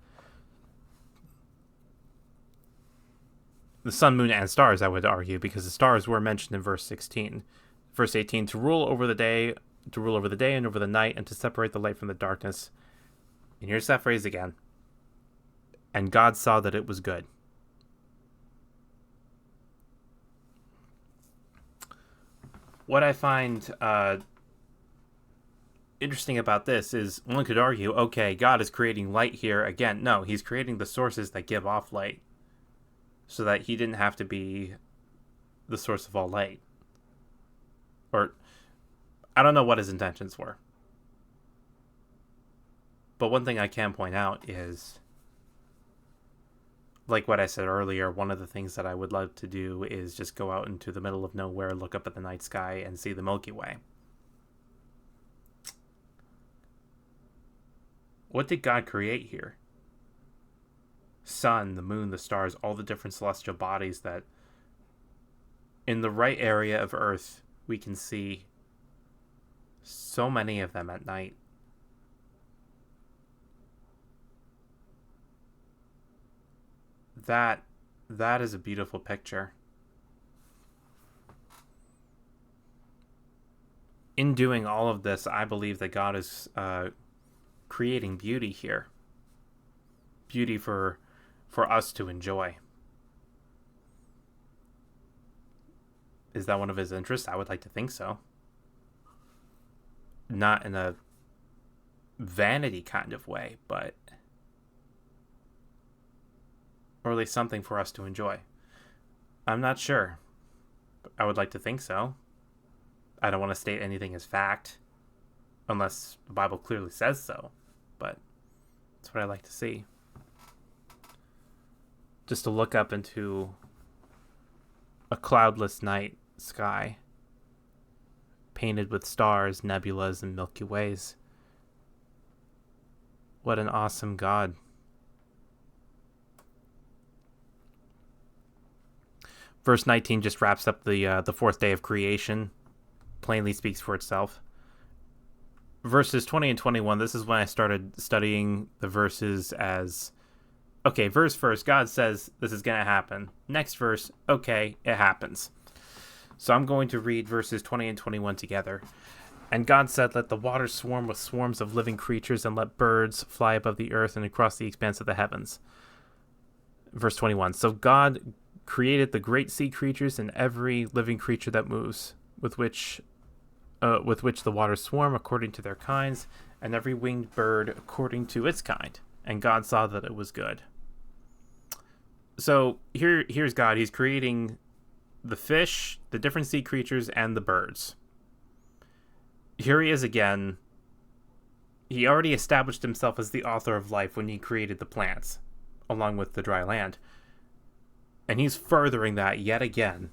The sun, moon, and stars, I would argue, because the stars were mentioned in verse 16. Verse 18, to rule over the day and over the night, and to separate the light from the darkness. And here's that phrase again. And God saw that it was good. What I find interesting about this is one could argue, okay, God is creating light here again. No, he's creating the sources that give off light, so that he didn't have to be the source of all light. Or, I don't know what his intentions were. But one thing I can point out is, like what I said earlier, one of the things that I would love to do is just go out into the middle of nowhere, look up at the night sky, and see the Milky Way. What did God create here? Sun, the moon, the stars, all the different celestial bodies that in the right area of Earth we can see so many of them at night. That is a beautiful picture. In doing all of this, I believe that God is creating beauty here. Beauty for us to enjoy. Is that one of his interests? I would like to think so. Not in a vanity kind of way, but or at least something for us to enjoy. I'm not sure. I would like to think so. I don't want to state anything as fact, unless the Bible clearly says so, but that's what I like to see. Just to look up into a cloudless night sky, painted with stars, nebulas, and Milky Ways. What an awesome God. Verse 19 just wraps up the fourth day of creation. Plainly speaks for itself. Verses 20 and 21, this is when I started studying the verses as, okay, verse first, God says this is going to happen. Next verse, okay, it happens. So I'm going to read verses 20 and 21 together. And God said, let the waters swarm with swarms of living creatures, and let birds fly above the earth and across the expanse of the heavens. Verse 21, so God created the great sea creatures and every living creature that moves, with which the waters swarm according to their kinds, and every winged bird according to its kind. And God saw that it was good. So here's God. He's creating the fish, the different sea creatures, and the birds. Here he is again. He already established himself as the author of life when he created the plants, along with the dry land. And he's furthering that yet again.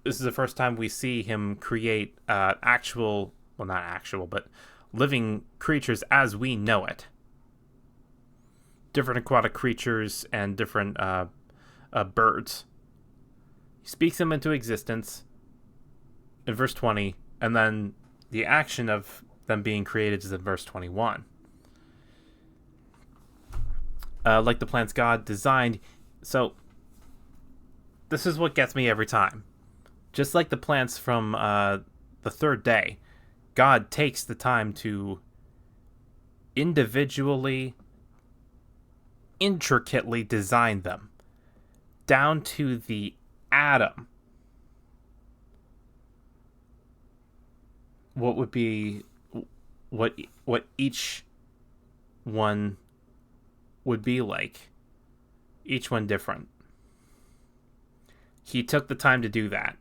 This is the first time we see him create not actual, but living creatures as we know it. Different aquatic creatures and different birds. He speaks them into existence in verse 20, and then the action of them being created is in verse 21. Like the plants God designed. So this is what gets me every time. Just like the plants from the third day, God takes the time to individually, intricately design them down to the atom. What would be what each one would be like. Each one different. He took the time to do that.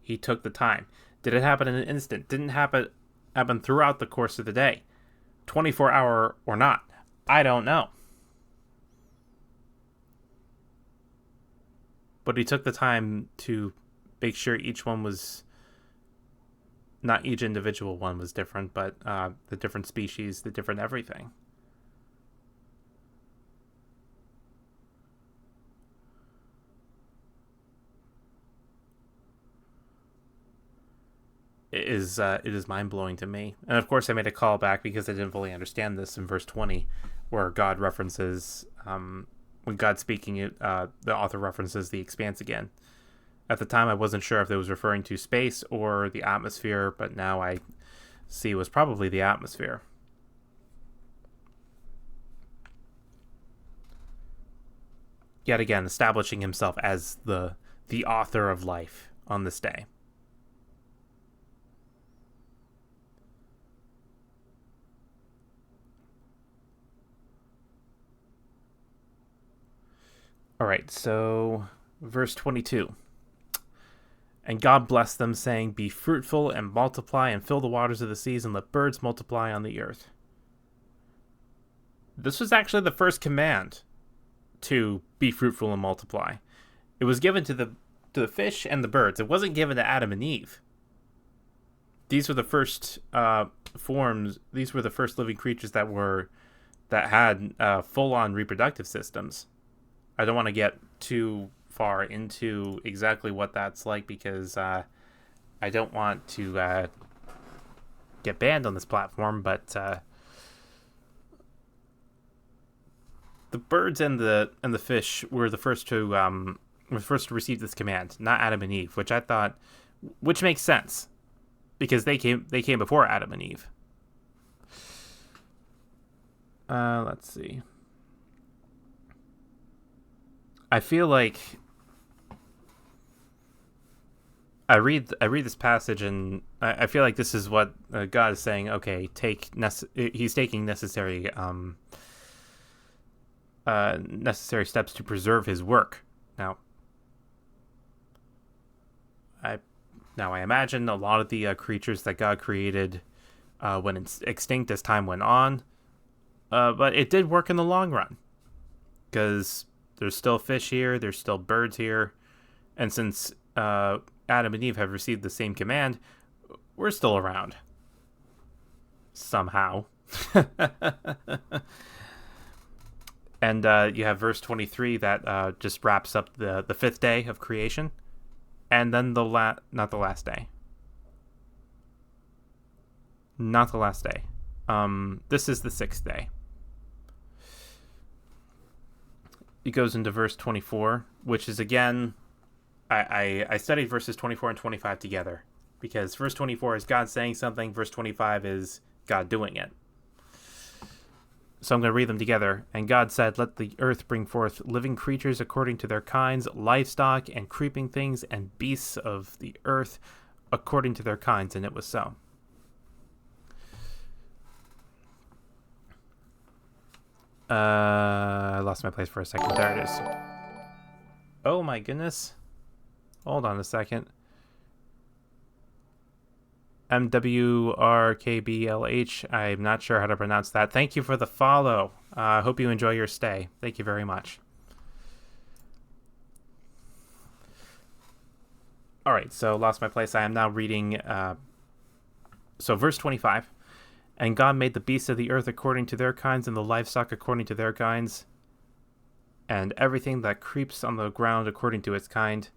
He took the time. Did it happen in an instant? Didn't happen throughout the course of the day. 24-hour or not. I don't know. But he took the time to make sure each one was, not each individual one was different, but the different species, the different everything. It is mind-blowing to me. And of course I made a call back because I didn't fully understand this in verse 20, where God references, when God's speaking, the author references the expanse again. At the time I wasn't sure if it was referring to space or the atmosphere, but now I see it was probably the atmosphere. Yet again, establishing himself as the author of life on this day. All right, so verse 22. And God blessed them, saying, be fruitful and multiply and fill the waters of the seas and let birds multiply on the earth. This was actually the first command to be fruitful and multiply. It was given to the fish and the birds. It wasn't given to Adam and Eve. These were the first forms. These were the first living creatures that had full-on reproductive systems. I don't want to get too far into exactly what that's like because I don't want to get banned on this platform, but the birds and the fish were the first to receive this command, not Adam and Eve, which I thought which makes sense because they came before Adam and Eve. Let's see. I feel like I read this passage, and I feel like this is what God is saying. Okay, he's taking necessary necessary steps to preserve his work. I imagine a lot of the creatures that God created went extinct as time went on, but it did work in the long run because there's still fish here, there's still birds here, and since Adam and Eve have received the same command, we're still around. Somehow. And you have verse 23 that just wraps up the fifth day of creation. And then not the last day. Not the last day. This is the sixth day. It goes into verse 24, which is again... I studied verses 24 and 25 together because verse 24 is God saying something, verse 25 is God doing it. So I'm going to read them together. And God said, "Let the earth bring forth living creatures according to their kinds, livestock and creeping things and beasts of the earth according to their kinds." And it was so. I lost my place for a second. There it is. Oh my goodness. Hold on a second. MWRKBLH. I'm not sure how to pronounce that. Thank you for the follow. I hope you enjoy your stay. Thank you very much. All right, so lost my place. I am now reading. So verse 25. "And God made the beasts of the earth according to their kinds, and the livestock according to their kinds, and everything that creeps on the ground according to its kind.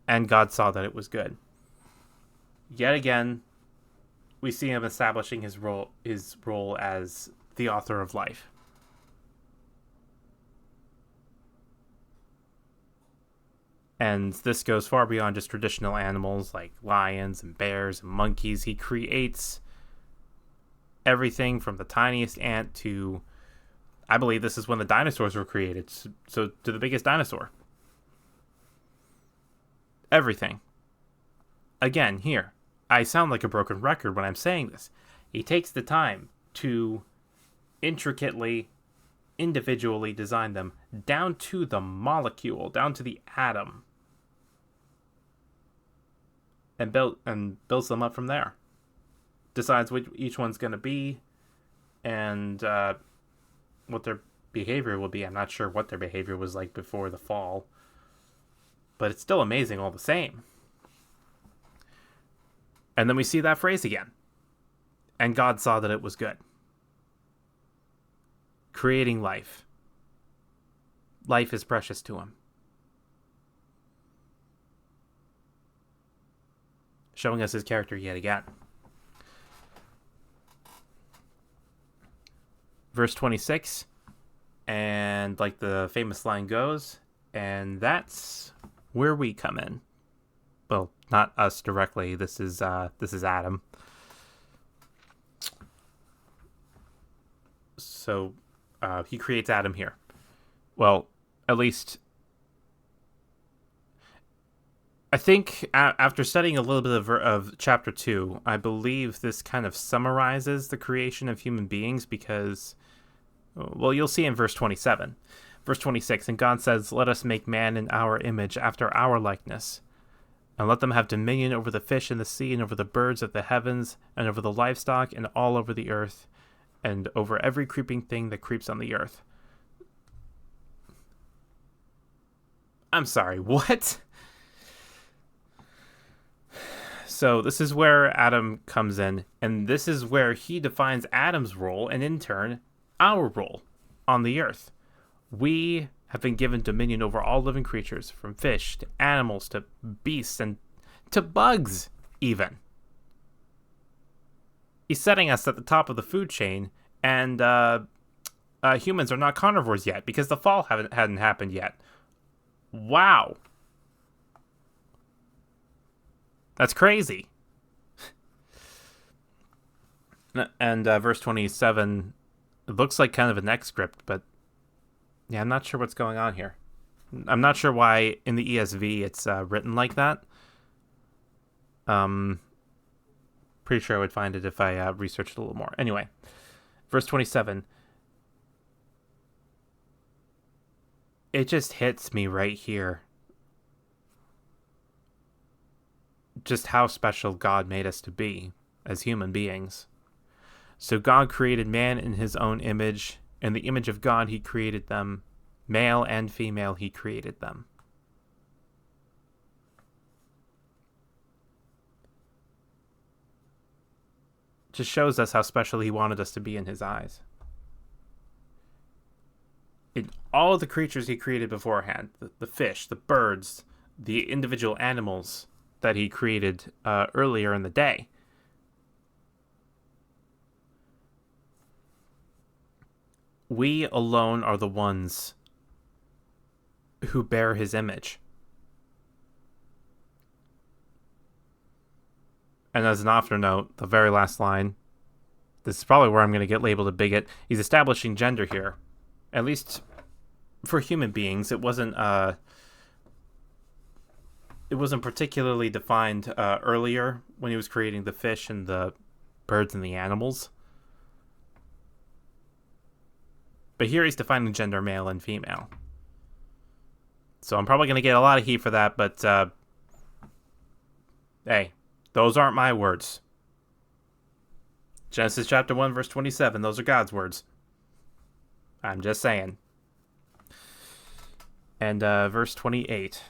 And God saw that it was good." Yet again, we see him establishing his role as the author of life. And this goes far beyond just traditional animals like lions and bears and monkeys. He creates everything from the tiniest ant to, I believe this is when the dinosaurs were created, so to the biggest dinosaur. Everything. Again, here, I sound like a broken record when I'm saying this. He takes the time to intricately, individually design them down to the molecule, down to the atom, and builds them up from there. Decides which each one's going to be, and what their behavior will be. I'm not sure what their behavior was like before the fall, but it's still amazing all the same. And then we see that phrase again. And God saw that it was good. Creating life. Life is precious to him. Showing us his character yet again. Verse 26. And like the famous line goes, and that's where we come in. Well, not us directly. This is Adam. So he creates Adam here. Well, at least I think after studying a little bit of chapter 2, I believe this kind of summarizes the creation of human beings because, well, you'll see in verse 27. Verse 26, "And God says, let us make man in our image, after our likeness. And let them have dominion over the fish in the sea, and over the birds of the heavens, and over the livestock, and all over the earth, and over every creeping thing that creeps on the earth." I'm sorry, what? So this is where Adam comes in, and this is where he defines Adam's role, and in turn, our role on the earth. We have been given dominion over all living creatures, from fish to animals to beasts and to bugs, even. He's setting us at the top of the food chain, and humans are not carnivores yet because the fall hadn't happened yet. Wow. That's crazy. And verse 27, it looks like kind of an X script, but yeah, I'm not sure what's going on here. I'm not sure why in the ESV it's written like that. Pretty sure I would find it if I researched a little more. Anyway, verse 27. It just hits me right here. Just how special God made us to be as human beings. So God created man in his own image. In the image of God he created them. Male and female he created them. Just shows us how special he wanted us to be in his eyes. In all of the creatures he created beforehand, the fish, the birds, the individual animals that he created earlier in the day, we alone are the ones who bear his image. And as an afternote, the very last line, this is probably where I'm going to get labeled a bigot. He's establishing gender here. At least for human beings, it wasn't particularly defined earlier when he was creating the fish and the birds and the animals. But here he's defining gender, male and female. So I'm probably going to get a lot of heat for that, but hey, those aren't my words. Genesis chapter 1, verse 27, those are God's words. I'm just saying. And verse 28.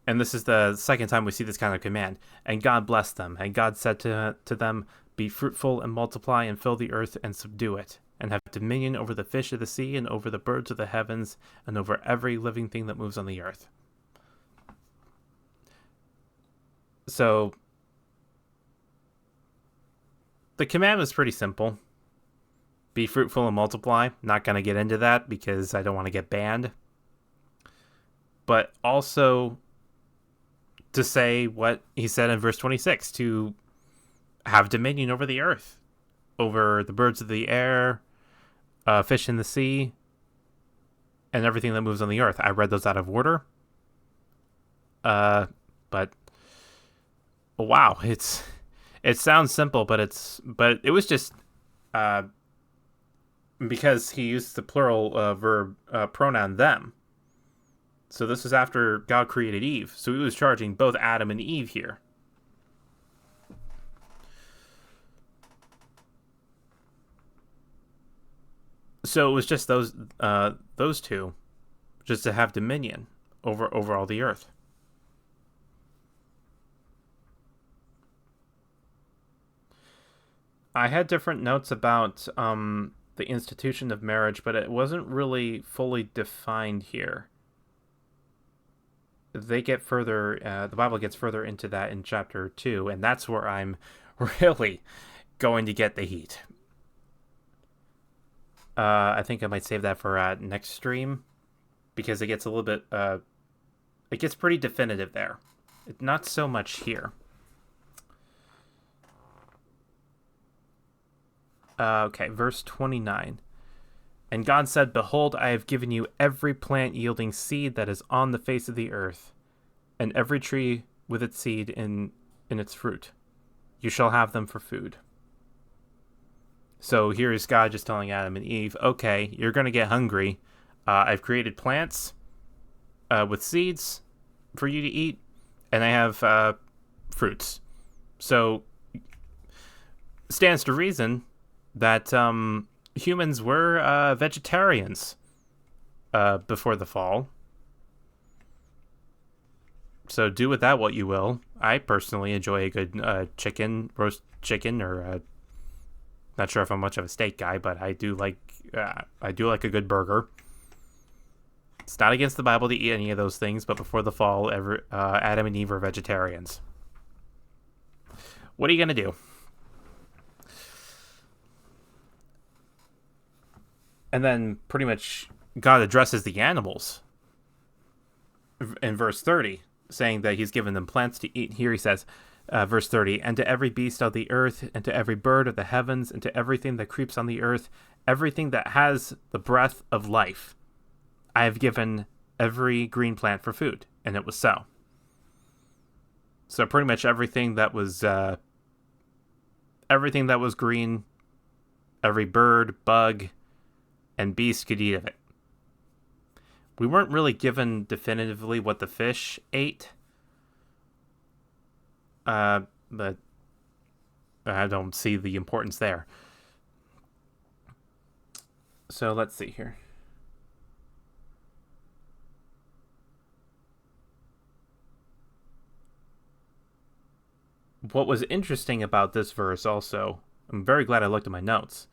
And this is the second time we see this kind of command. And God blessed them. And God said to them, be fruitful and multiply and fill the earth and subdue it, and have dominion over the fish of the sea and over the birds of the heavens and over every living thing that moves on the earth. So the command was pretty simple. Be fruitful and multiply. Not going to get into that because I don't want to get banned. But also to say what he said in verse 26, to have dominion over the earth, over the birds of the air, fish in the sea, and everything that moves on the earth. I read those out of order. But wow, it sounds simple, but it was just because he used the plural verb pronoun them. So this was after God created Eve. So he was charging both Adam and Eve here. So it was just those two, just to have dominion over all the earth. I had different notes about the institution of marriage, but it wasn't really fully defined here. They get further, the Bible gets further into that in chapter 2, and that's where I'm really going to get the heat. I think I might save that for next stream, because it gets a little bit, it gets pretty definitive there. Not so much here. Okay, verse 29. And God said, behold, I have given you every plant yielding seed that is on the face of the earth, and every tree with its seed in its fruit. You shall have them for food. So here is God just telling Adam and Eve, okay, you're going to get hungry. I've created plants with seeds for you to eat, and I have fruits. So stands to reason that humans were vegetarians before the fall. So do with that what you will. I personally enjoy a good roast chicken, or not sure if I'm much of a steak guy, but I do like a good burger. It's not against the Bible to eat any of those things, but before the fall, Adam and Eve were vegetarians. What are you gonna do? And then pretty much God addresses the animals in verse 30. saying that he's given them plants to eat. Here he says, verse 30, and to every beast of the earth, and to every bird of the heavens, and to everything that creeps on the earth, everything that has the breath of life, I have given every green plant for food. And it was so. So pretty much everything that was green, every bird, bug, and beast could eat of it. We weren't really given definitively what the fish ate, but I don't see the importance there. So let's see here. What was interesting about this verse also, I'm very glad I looked at my notes,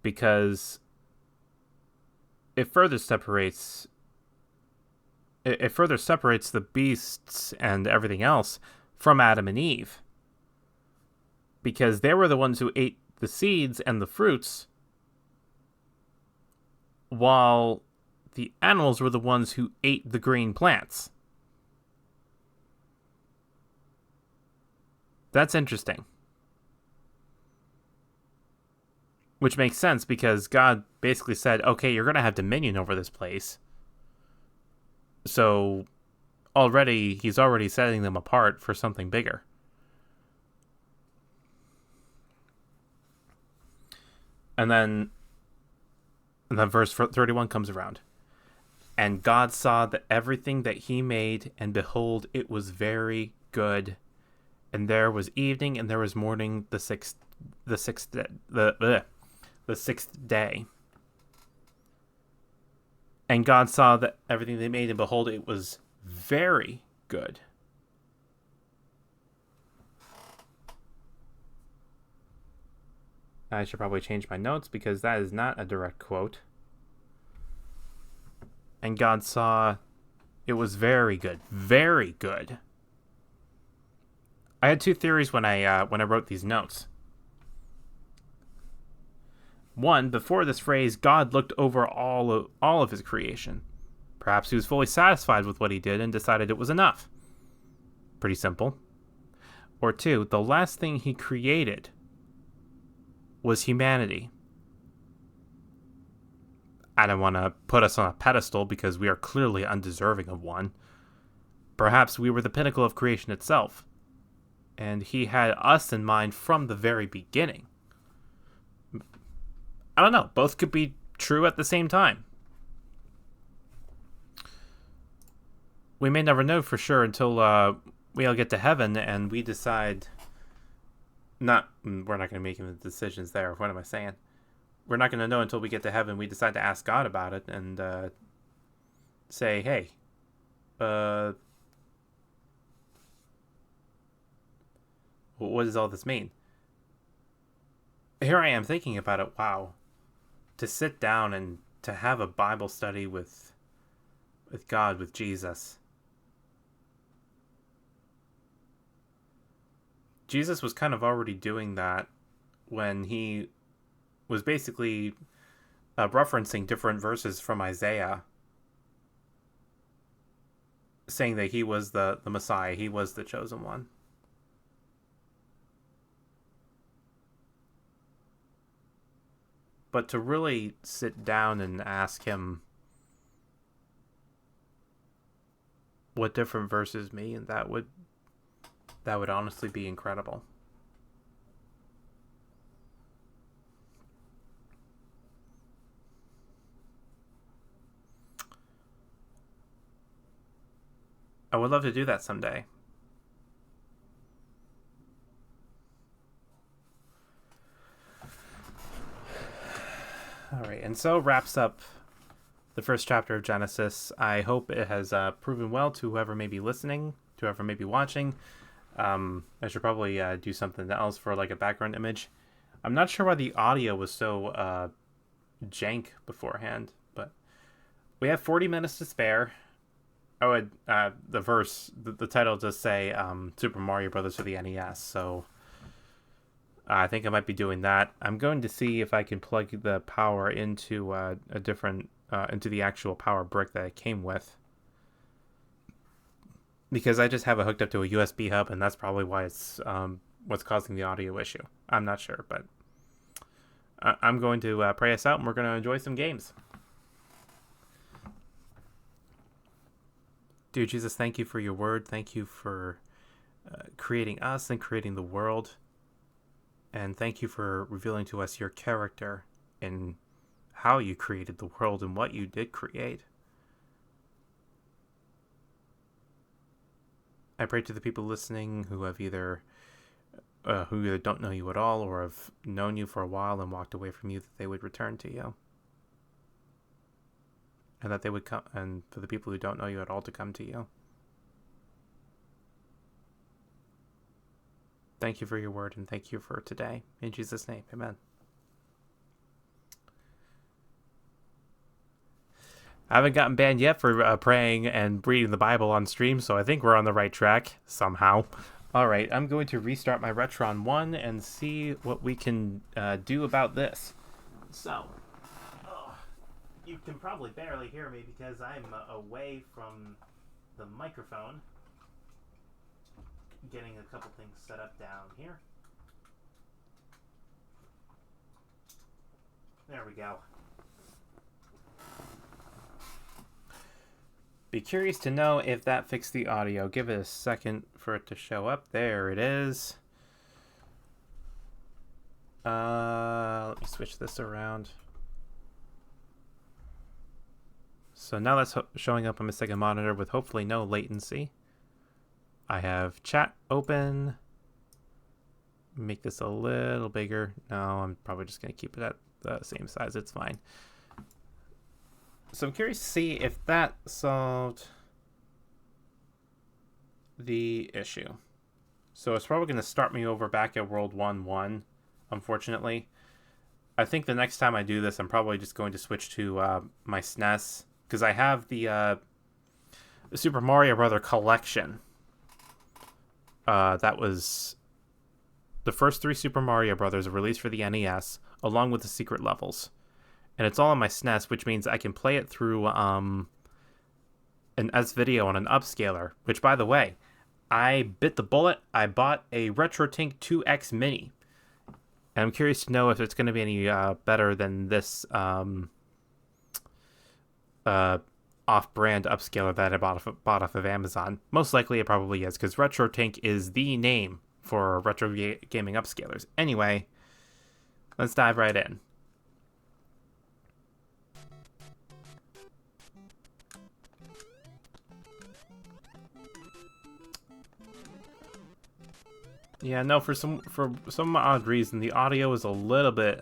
because it further separates the beasts and everything else from Adam and Eve, because they were the ones who ate the seeds and the fruits, while the animals were the ones who ate the green plants. That's interesting. Which makes sense, because God basically said, okay, you're going to have dominion over this place. So he's already setting them apart for something bigger. And then verse 31 comes around. And God saw that everything that he made, and behold, it was very good. And there was evening, and there was morning, the sixth day. And God saw that everything they made, and behold, it was very good. I should probably change my notes, because that is not a direct quote. And God saw it was very good. Very good. I had two theories when I wrote these notes. One, before this phrase, God looked over all of his creation. Perhaps he was fully satisfied with what he did and decided it was enough. Pretty simple. Or two, the last thing he created was humanity. I don't want to put us on a pedestal, because we are clearly undeserving of one. Perhaps we were the pinnacle of creation itself, and he had us in mind from the very beginning. I don't know. Both could be true at the same time. We may never know for sure until we all get to heaven and we decide... we're not going to make any decisions there. What am I saying? We're not going to know until we get to heaven. We decide to ask God about it and say, hey, what does all this mean? Here I am thinking about it. Wow. To sit down and to have a Bible study with God, with Jesus. Jesus was kind of already doing that when he was basically referencing different verses from Isaiah, saying that he was the Messiah, he was the chosen one. But to really sit down and ask him what different verses mean, that would honestly be incredible. I would love to do that someday. All right, and so wraps up the first chapter of Genesis. I hope it has proven well to whoever may be listening, to whoever may be watching. I should probably do something else for like a background image. I'm not sure why the audio was so jank beforehand, but we have 40 minutes to spare. The title does say Super Mario Brothers for the NES, so I think I might be doing that. I'm going to see if I can plug the power into into the actual power brick that it came with. because I just have it hooked up to a USB hub, and that's probably why it's what's causing the audio issue. I'm not sure, but I'm going to pray us out, and we're going to enjoy some games. Dear Jesus, thank you for your word. Thank you for creating us and creating the world. And thank you for revealing to us your character and how you created the world and what you did create. I pray to the people listening who have either don't know you at all or have known you for a while and walked away from you, that they would return to you. And that they would come, and for the people who don't know you at all, to come to you. Thank you for your word, and thank you for today. In Jesus' name, amen. I haven't gotten banned yet for praying and reading the Bible on stream, so I think we're on the right track, somehow. Alright, I'm going to restart my Retron 1 and see what we can do about this. So, you can probably barely hear me because I'm away from the microphone. Getting a couple things set up down here. There we go. Be curious to know if that fixed the audio. Give it a second for it to show up. There it is. Let me switch this around. So now that's showing up on my second monitor with hopefully no latency. I have chat open. Make this a little bigger. No, I'm probably just going to keep it at the same size. It's fine. So I'm curious to see if that solved the issue. So it's probably going to start me over back at World 1-1, unfortunately. I think the next time I do this, I'm probably just going to switch to my SNES, because I have the Super Mario Brother collection. That was the first 3 Super Mario Brothers released for the NES, along with the secret levels. And it's all on my SNES, which means I can play it through an S-Video on an upscaler, which, by the way, I bit the bullet. I bought a RetroTink 2X Mini. And I'm curious to know if it's going to be any better than this off-brand upscaler that I bought off of Amazon. Most likely it probably is, because RetroTink is the name for retro gaming upscalers. Anyway, let's dive right in. Yeah, no, for some odd reason, the audio is a little bit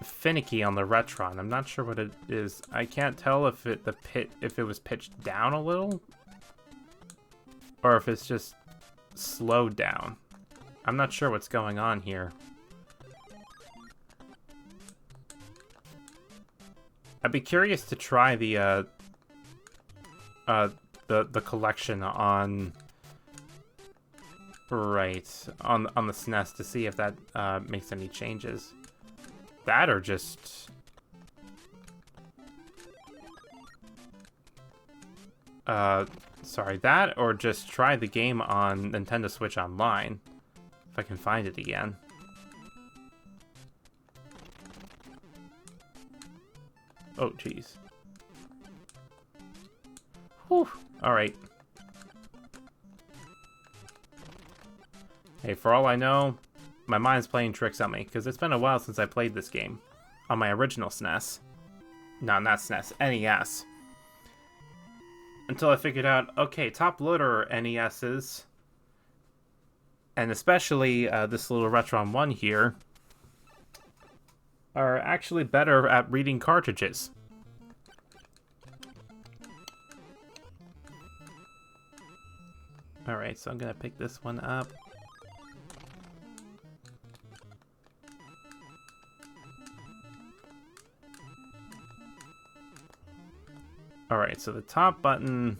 finicky on the Retron. I'm not sure what it is. I can't tell if it was pitched down a little or if it's just slowed down. I'm not sure what's going on here. I'd be curious to try the collection on the SNES to see if that makes any changes. That or just that or just try the game on Nintendo Switch Online if I can find it again. Oh jeez. Whew. Alright. Hey, for all I know, my mind's playing tricks on me, because it's been a while since I played this game on my original SNES. No, not SNES, NES. Until I figured out, okay, top loader NESs, and especially this little Retron 1 here, are actually better at reading cartridges. Alright, so I'm gonna pick this one up. Alright, so the top button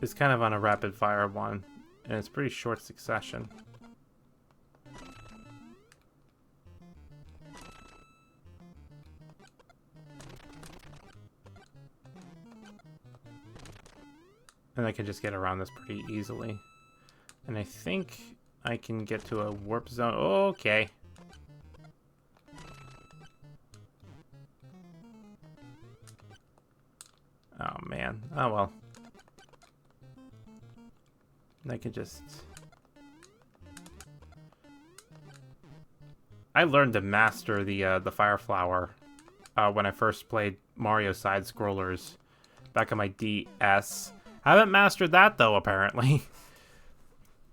is kind of on a rapid fire one, and it's pretty short succession. And I can just get around this pretty easily. And I think I can get to a warp zone. Okay. Oh, man. Oh, well. I can just... I learned to master the Fire Flower when I first played Mario Side-Scrollers back on my DS. I haven't mastered that, though, apparently.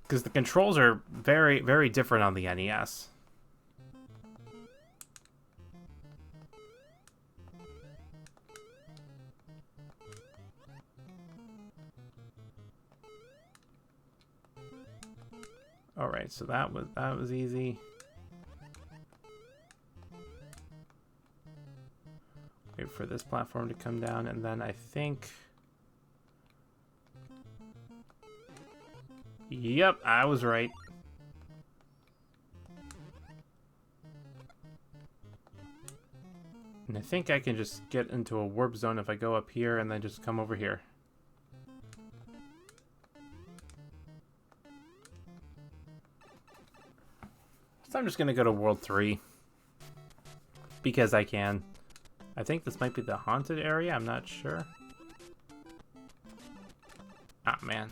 Because the controls are very, very different on the NES. Alright, so that was easy. Wait for this platform to come down, and then I think... Yep, I was right. And I think I can just get into a warp zone if I go up here and then just come over here. So I'm just gonna go to World 3. Because I can. I think this might be the haunted area, I'm not sure. Ah, man.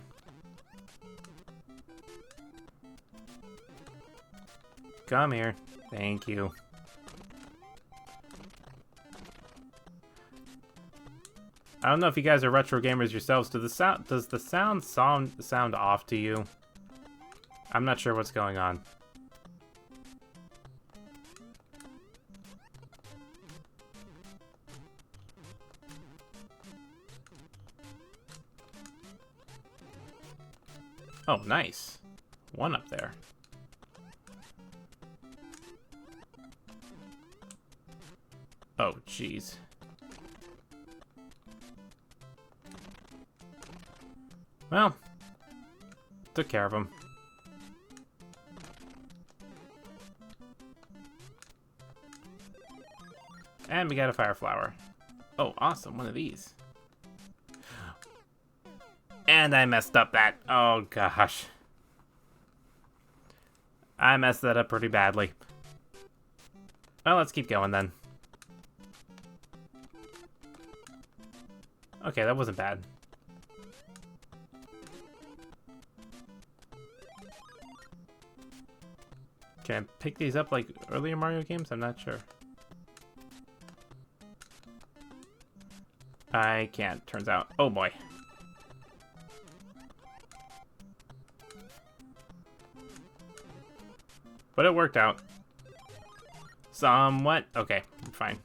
Come here. Thank you. I don't know if you guys are retro gamers yourselves. Does the sound sound off to you? I'm not sure what's going on. Oh, nice. One up there. Oh, jeez. Well, took care of him. And we got a fire flower. Oh, awesome, one of these. And I messed up that. Oh, gosh. I messed that up pretty badly. Well, let's keep going then. Okay, that wasn't bad. Can I pick these up like earlier Mario games? I'm not sure. I can't, turns out. Oh boy. But it worked out. Somewhat. Okay, I'm fine.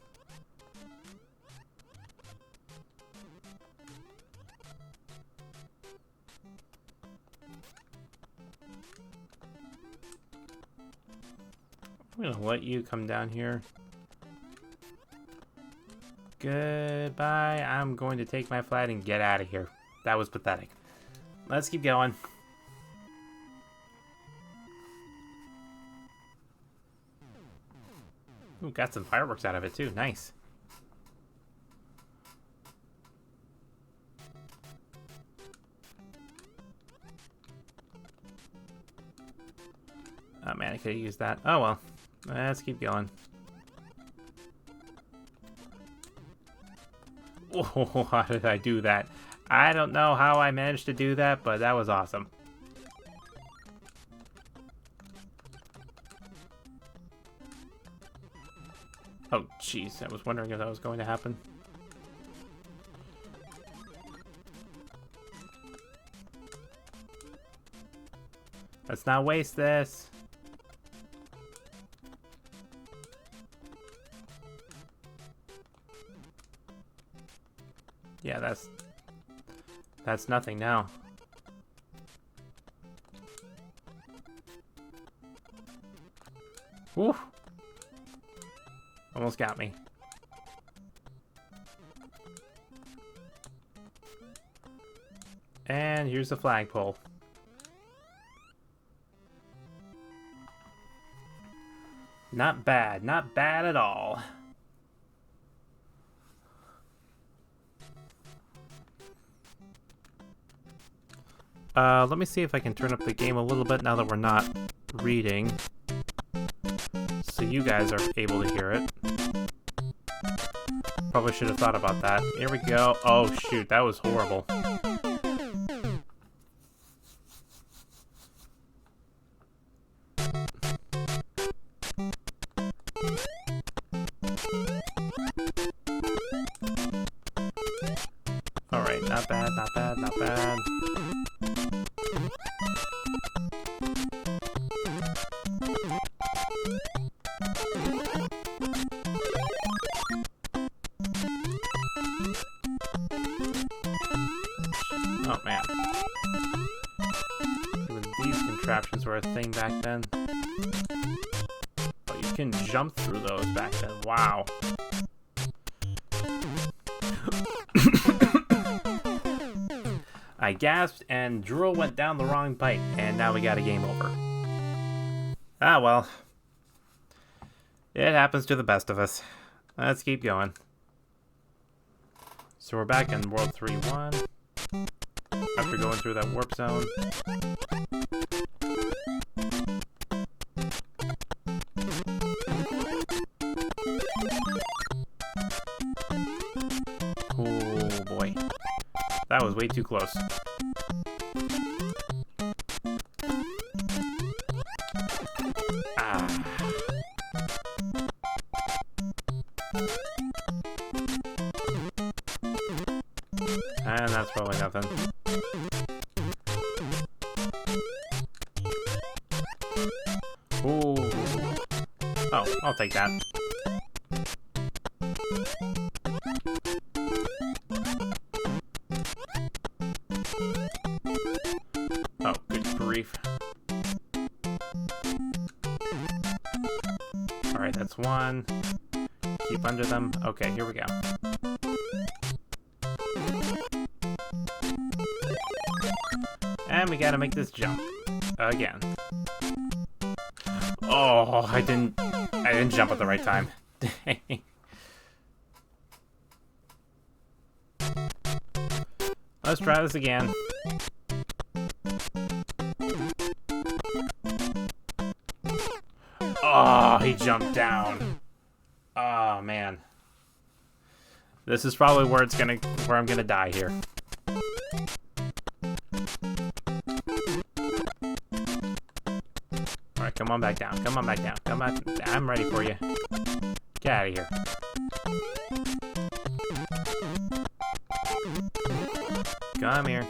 I'm gonna let you come down here. Goodbye. I'm going to take my flight and get out of here. That was pathetic. Let's keep going. Ooh, got some fireworks out of it too. Nice. Oh man, I could have used that. Oh well. Let's keep going. Oh, how did I do that? I don't know how I managed to do that, but that was awesome. Oh, jeez. I was wondering if that was going to happen. Let's not waste this. Yeah, that's nothing now. Woo! Almost got me. And here's the flagpole. Not bad, not bad at all. Let me see if I can turn up the game a little bit now that we're not reading, so you guys are able to hear it. Probably should have thought about that. Here we go. Oh shoot, that was horrible. Alright, not bad, not bad, not bad. Oh man. Even these contraptions were a thing back then. Oh, you can jump through those back then. Wow. I gasped and drool went down the wrong pipe, and now we got a game over. Ah well. It happens to the best of us. Let's keep going. So we're back in World 3-1. After going through that warp zone. Oh boy. That was way too close. Ah. And that's probably nothing. Ooh. Oh, I'll take that. Oh, good grief. Alright, that's one. Keep under them. Okay, here we go. And we gotta make this jump. Again. Oh, I didn't jump at the right time. Let's try this again. Oh, he jumped down. Oh man. This is probably where I'm gonna die here. Alright, come on back down. Come on back down. Come on. I'm ready for you. Get out of here. Come here.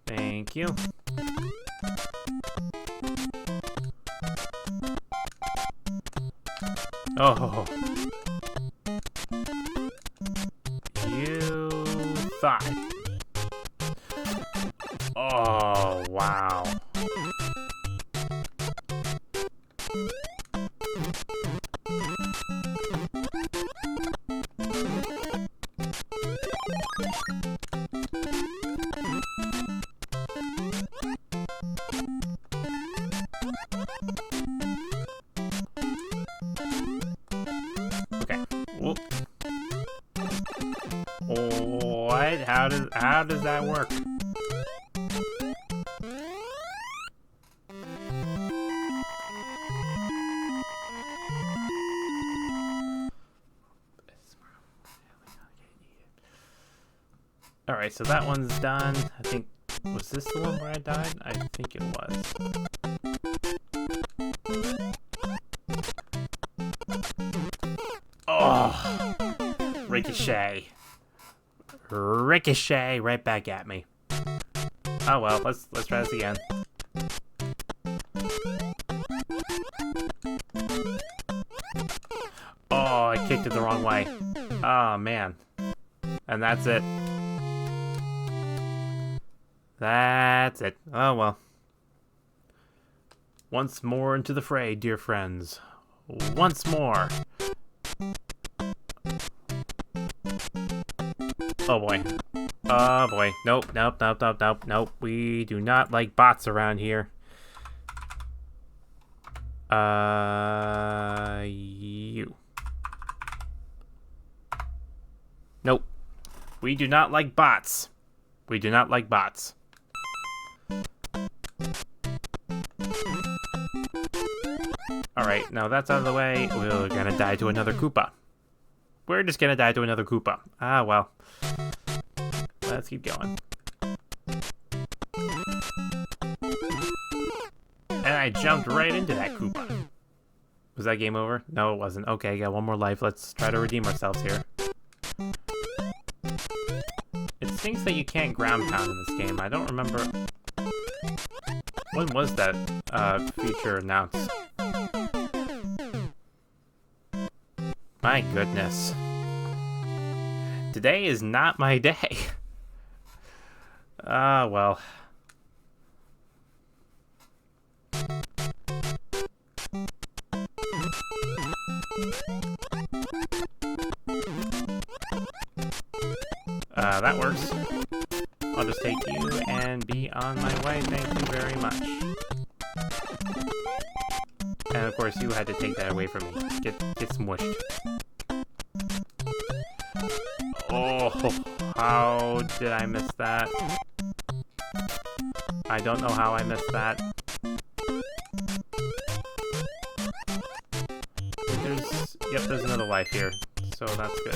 Thank you. Oh. You thought. Oh, wow. Okay. Whoop. What? How does that work? Alright, so that one's done. I think, was this the one where I died? I think it was. Oh! Ricochet. Ricochet right back at me. Oh well, let's try this again. Oh, I kicked it the wrong way. Oh man. And that's it. That's it. Oh well. Once more into the fray, dear friends. Once more. Oh boy. Oh boy. Nope, nope, nope, nope, nope, nope. We do not like bots around here. You. Nope. We do not like bots. We do not like bots. Alright, now that's out of the way. We're gonna die to another Koopa. We're just gonna die to another Koopa. Ah, well. Let's keep going. And I jumped right into that Koopa. Was that game over? No, it wasn't. Okay, got one more life. Let's try to redeem ourselves here. It stinks that you can't ground pound in this game. I don't remember... When was that feature announced? My goodness. Today is not my day. Ah, well. That works. I'll just take you and be on my way. Thank you very much. And of course, you had to take that away from me. Get smushed. Oh, how did I miss that? I don't know how I missed that. There's another life here, so that's good.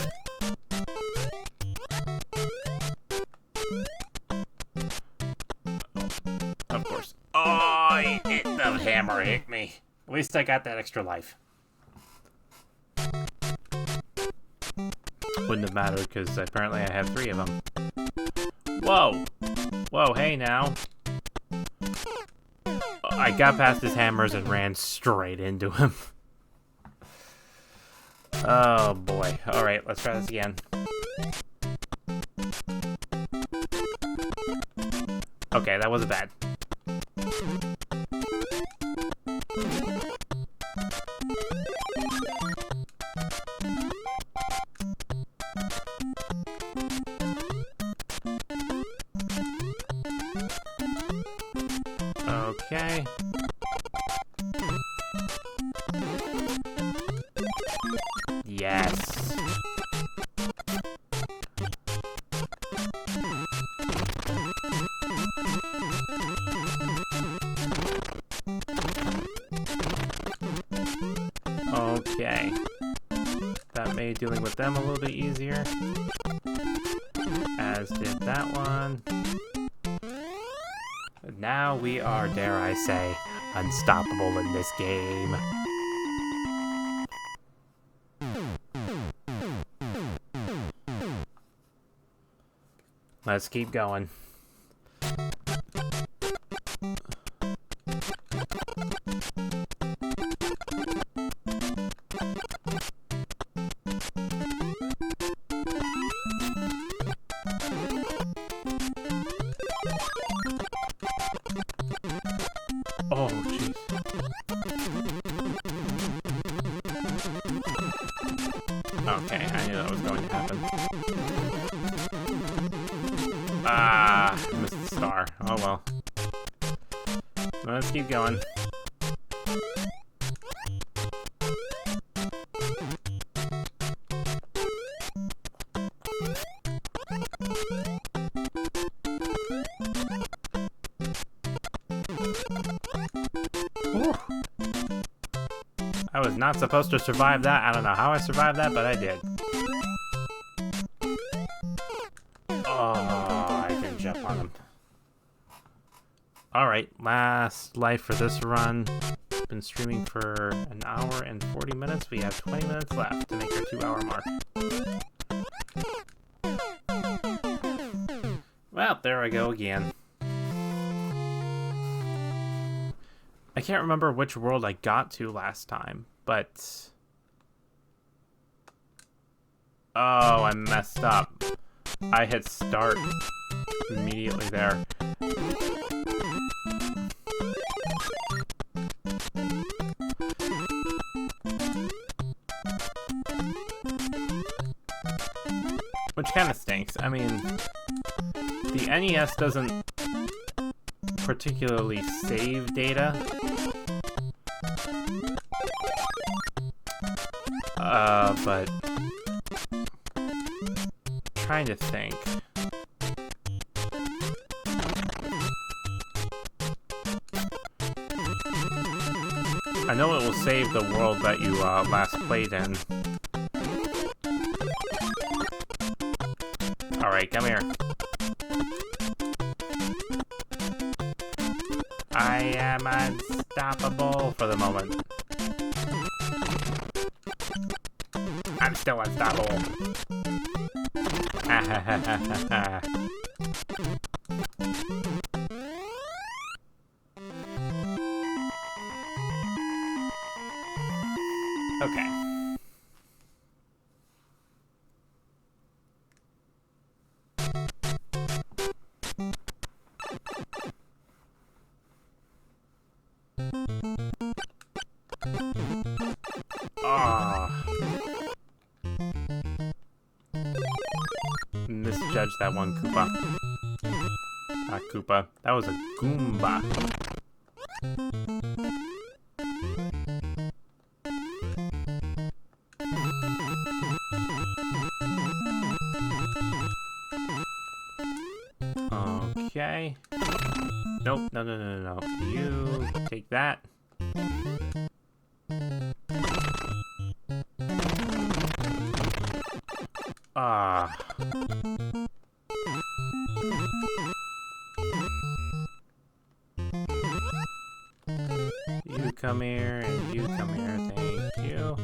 Of course. Oh, the hammer hit me. At least I got that extra life. Wouldn't have mattered, because apparently I have 3 of them. Whoa! Whoa, hey now. I got past his hammers and ran straight into him. Oh boy. Alright, let's try this again. Okay, that wasn't bad. Okay. Yes. Okay. That made dealing with them a little bit easier. As did that one. Now we are, dare I say, unstoppable in this game. Let's keep going. Oh, jeez. Okay, I knew that was going to happen. Ah, missed the star. Oh well. Let's keep going. Whew. I was not supposed to survive that. I don't know how I survived that, but I did. Jump on him. Alright, last life for this run. Been streaming for an hour and 40 minutes. We have 20 minutes left to make our 2-hour mark. Well, there I go again. I can't remember which world I got to last time, but... Oh, I messed up. I hit start immediately there. Which kind of stinks. I mean, the NES doesn't particularly save data. But... trying to think. I know it will save the world that you last played in. Alright, come here. I am unstoppable for the moment. I'm still unstoppable. Ha ha ha ha ha ha. Okay. Misjudged that one Koopa. Not Koopa. That was a Goomba. Okay. Nope. No, no, no, no, no. You take that. You come here, and you come here, thank you.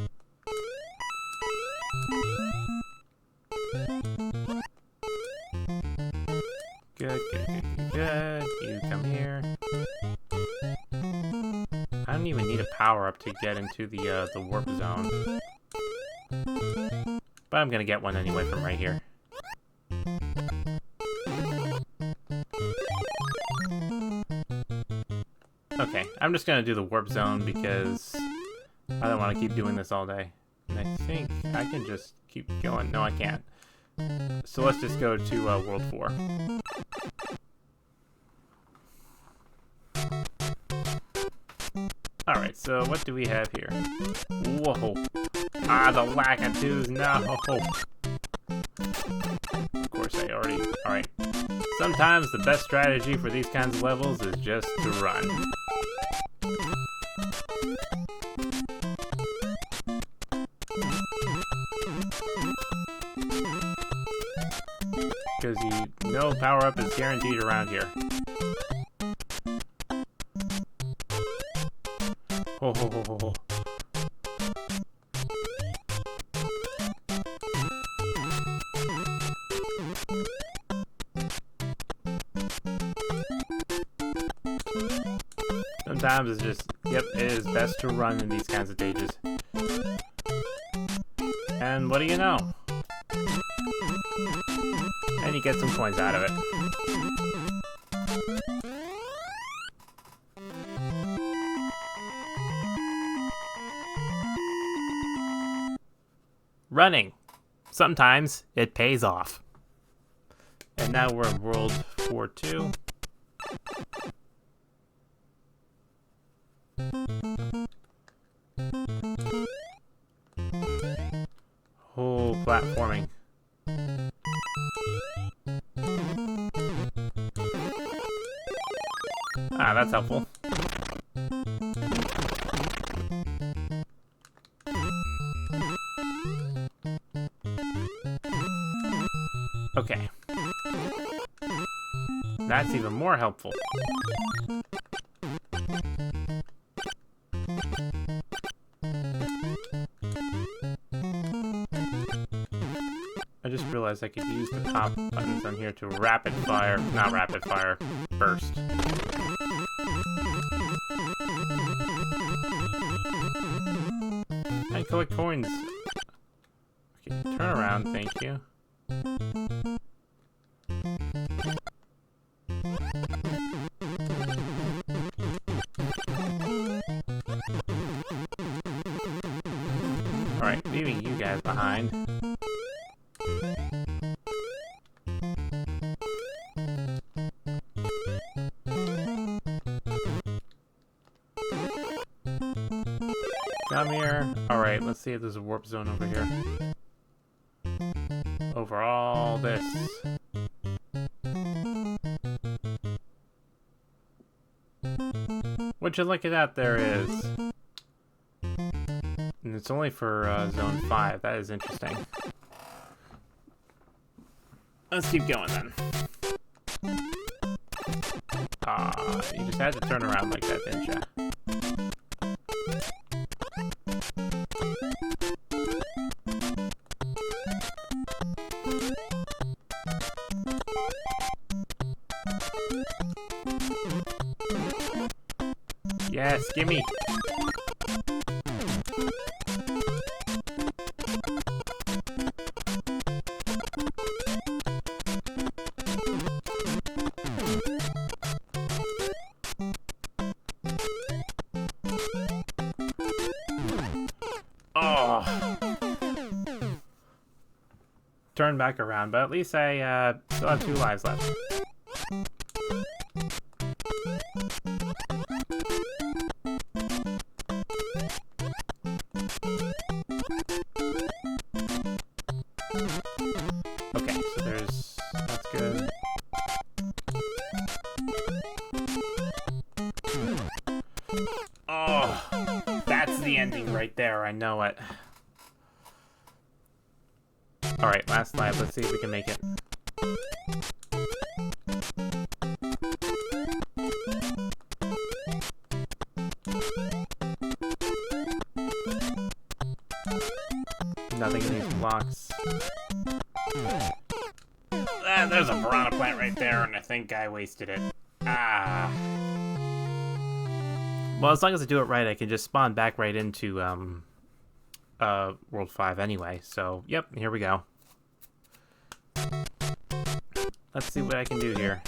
Good, good, good, good, good. You come here. I don't even need a power-up to get into the warp zone. But I'm gonna get one anyway from right here. Okay, I'm just gonna do the warp zone because I don't want to keep doing this all day. And I think I can just keep going. No, I can't. So let's just go to World 4. Alright, so what do we have here? Whoa. Ah, the Lakitus, no! Of course, I already... Alright. Sometimes the best strategy for these kinds of levels is just to run. Because you know power-up is guaranteed around here. Ho ho ho ho ho. Sometimes it's just, yep, it is best to run in these kinds of stages. And what do you know? And you get some coins out of it. Running. Sometimes it pays off. And now we're in World 4-2. Oh, platforming. Ah, that's helpful. Okay. That's even more helpful. I just realized I could use the top buttons on here to rapid fire, not rapid fire, burst. And collect coins. Okay, turn around, thank you. Alright, leaving you guys behind. Come here. Alright, let's see if there's a warp zone over here. Over all this. Would you look at that, there is. It's only for Zone 5. That is interesting. Let's keep going then. You just had to turn around like that, didn't you? Yes, gimme! Oh! Turn back around, but at least I still have 2 lives left. Okay, so that's good. Oh, that's the ending right there, I know it. Alright, last live, let's see if we can make it. Nothing in these blocks. There's a piranha plant right there, and I think I wasted it. Well, as long as I do it right, I can just spawn back right into World 5 anyway. So, yep, here we go. Let's see what I can do here.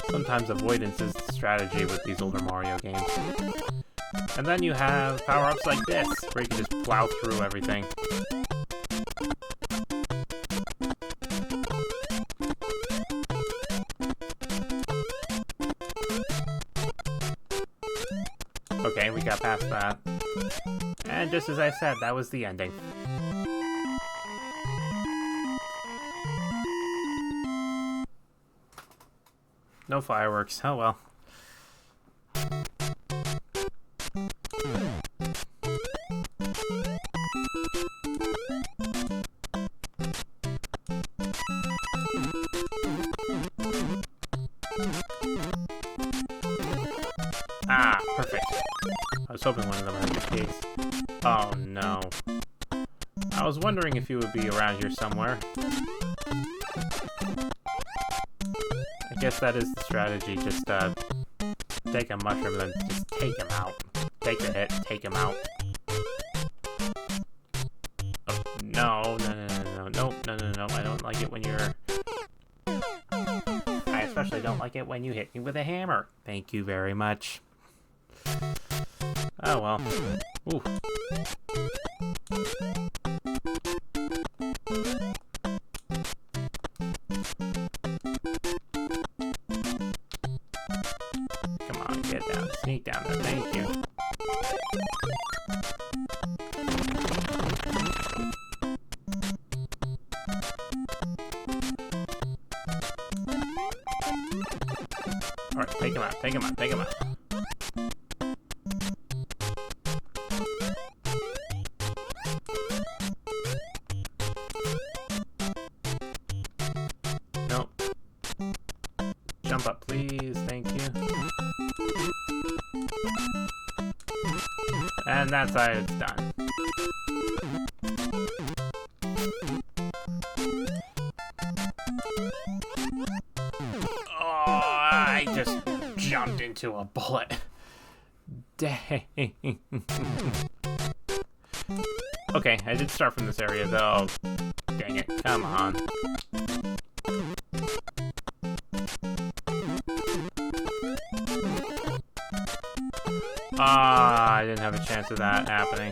Sometimes avoidance is the strategy with these older Mario games. And then you have power-ups like this, where you can just plow through everything. Okay, we got past that. And just as I said, that was the ending. No fireworks. Oh well. Ah, perfect. I was hoping one of them had the case. Oh no. I was wondering if you would be around here somewhere. I guess that is the strategy, just take a mushroom and then just take him out. Take the hit, take him out. Oh, no, I don't like it when you're... I especially don't like it when you hit me with a hammer. Thank you very much. Oh well. Ooh. Get down, sneak down there, thank you. Alright, take him out, take him out, take him out. Nope. Jump up, please, thank you. And that's how it's done. Oh, I just jumped into a bullet. Dang. Okay, I did start from this area though. Dang it, come on. I didn't have a chance of that happening.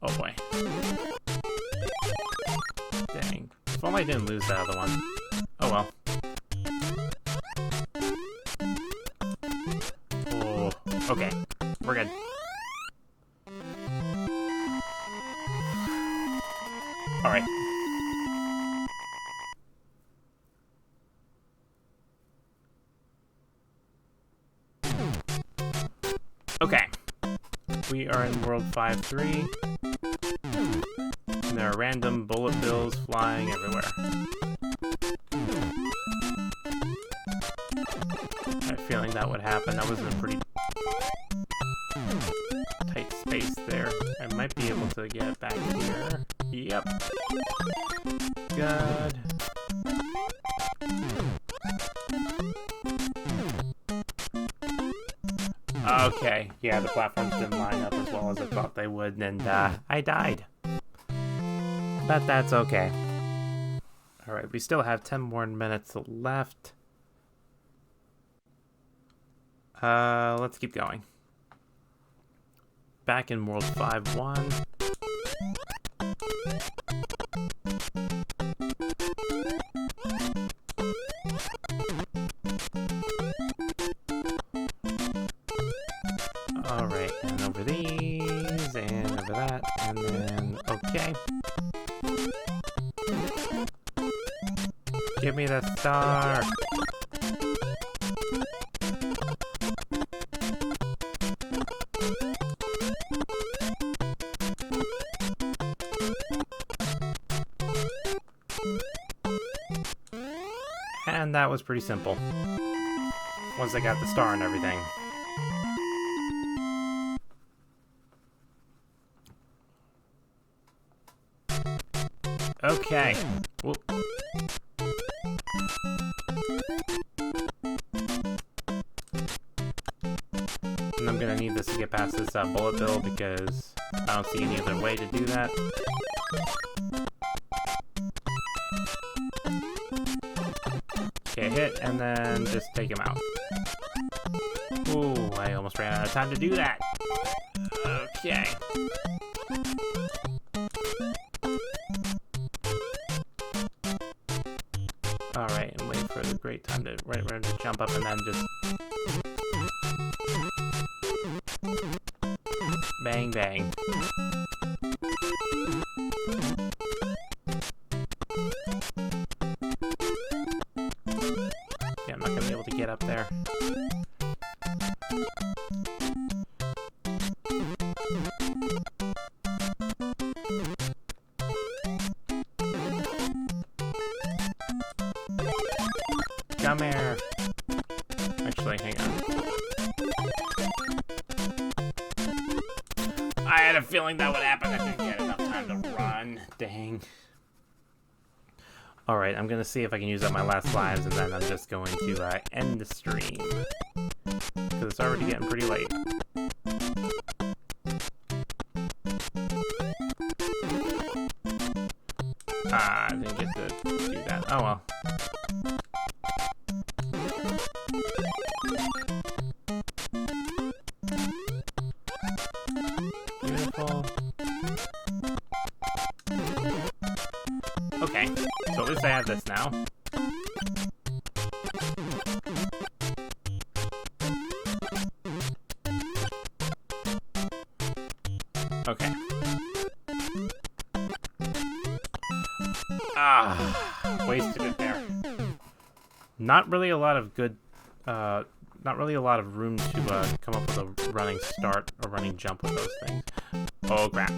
Oh boy. Dang. If only I didn't lose that other one. Oh well. Oh, okay. We're good. Alright. Okay. We are in World 5-3. And there are random bullet bills flying everywhere. I had a feeling that would happen. That was a pretty tight space there. I might be able to get back here. Yep. Good. Okay, yeah, the platforms didn't line up as well as I thought they would, and I died. But that's okay. Alright, we still have 10 more minutes left. Let's keep going. Back in World 5-1. Alright, and over these, and over that, and then, okay. Give me the star! And that was pretty simple. Once I got the star and everything. Okay. Whoop. And I'm gonna need this to get past this bullet bill because I don't see any other way to do that. Okay, hit, and then just take him out. Ooh, I almost ran out of time to do that. Okay. Alright, and wait for the great time to to jump up and then just bang bang. Yeah, I'm not gonna be able to get up there. Come here. Actually, hang on. I had a feeling that would happen. I didn't get enough time to run. Dang. Alright, I'm gonna see if I can use up my last lives, and then I'm just going to end the stream. Because it's already getting pretty late. I didn't get to do that. Oh well. Beautiful. Okay, so at least I have this now. Okay. Wasted it there. Not really a lot of good, not really a lot of room to come up with a running start or running jump with those things. Oh crap.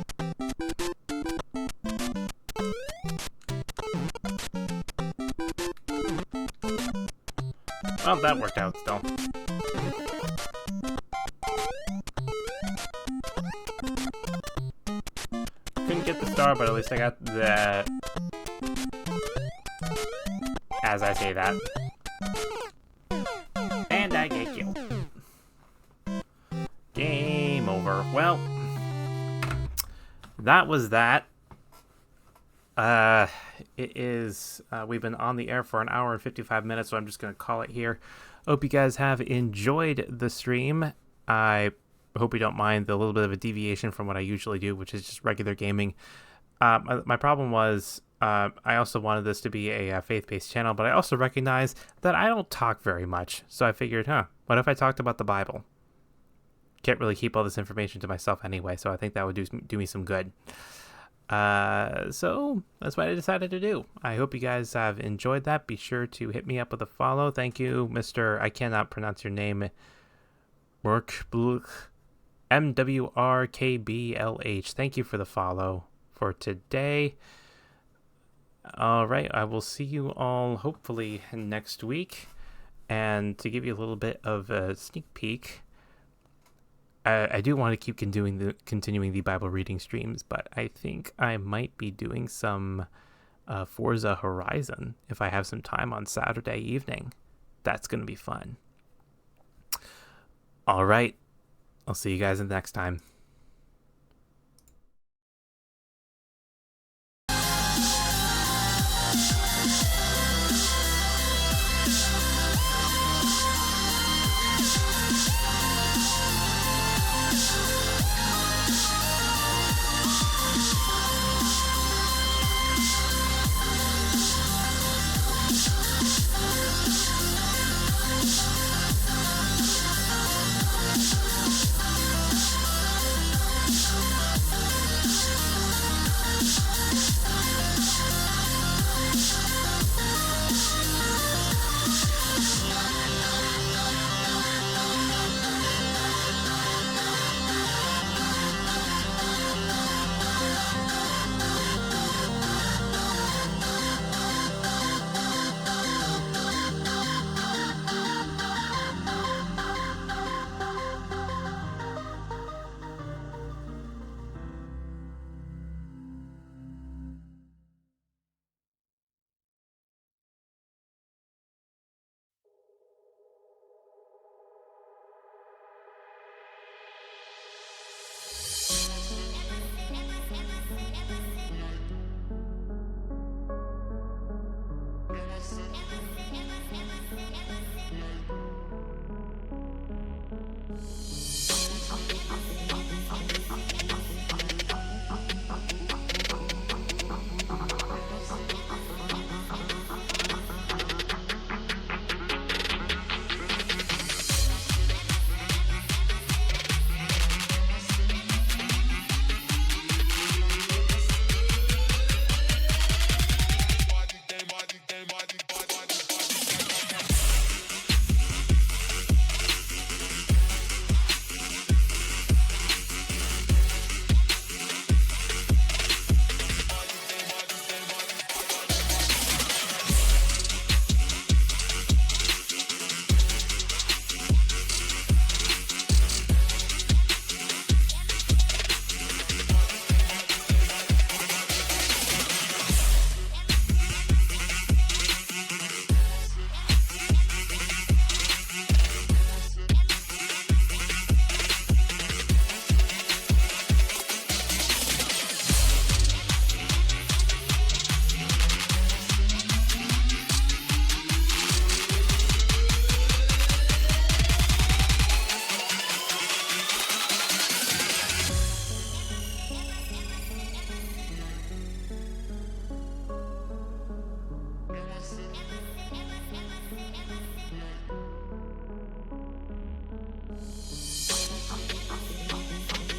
Well, that worked out still. Couldn't get the star, but at least I got the... As I say that. And I get killed. Game over. Well, that was that. It is, we've been on the air for an hour and 55 minutes, so I'm just going to call it here. Hope you guys have enjoyed the stream. I hope you don't mind the little bit of a deviation from what I usually do, which is just regular gaming. My problem was I also wanted this to be a faith-based channel, but I also recognize that I don't talk very much. So I figured, what if I talked about the Bible? Can't really keep all this information to myself anyway, so I think that would do me some good. So that's what I decided to do. I hope you guys have enjoyed that. Be sure to hit me up with a follow. Thank you, Mr. I cannot pronounce your name. MWRKBLH. Thank you for the follow for today. All right, I will see you all hopefully next week. And to give you a little bit of a sneak peek, I do want to keep continuing the Bible reading streams, but I think I might be doing some Forza Horizon if I have some time on Saturday evening. That's going to be fun. All right, I'll see you guys next time.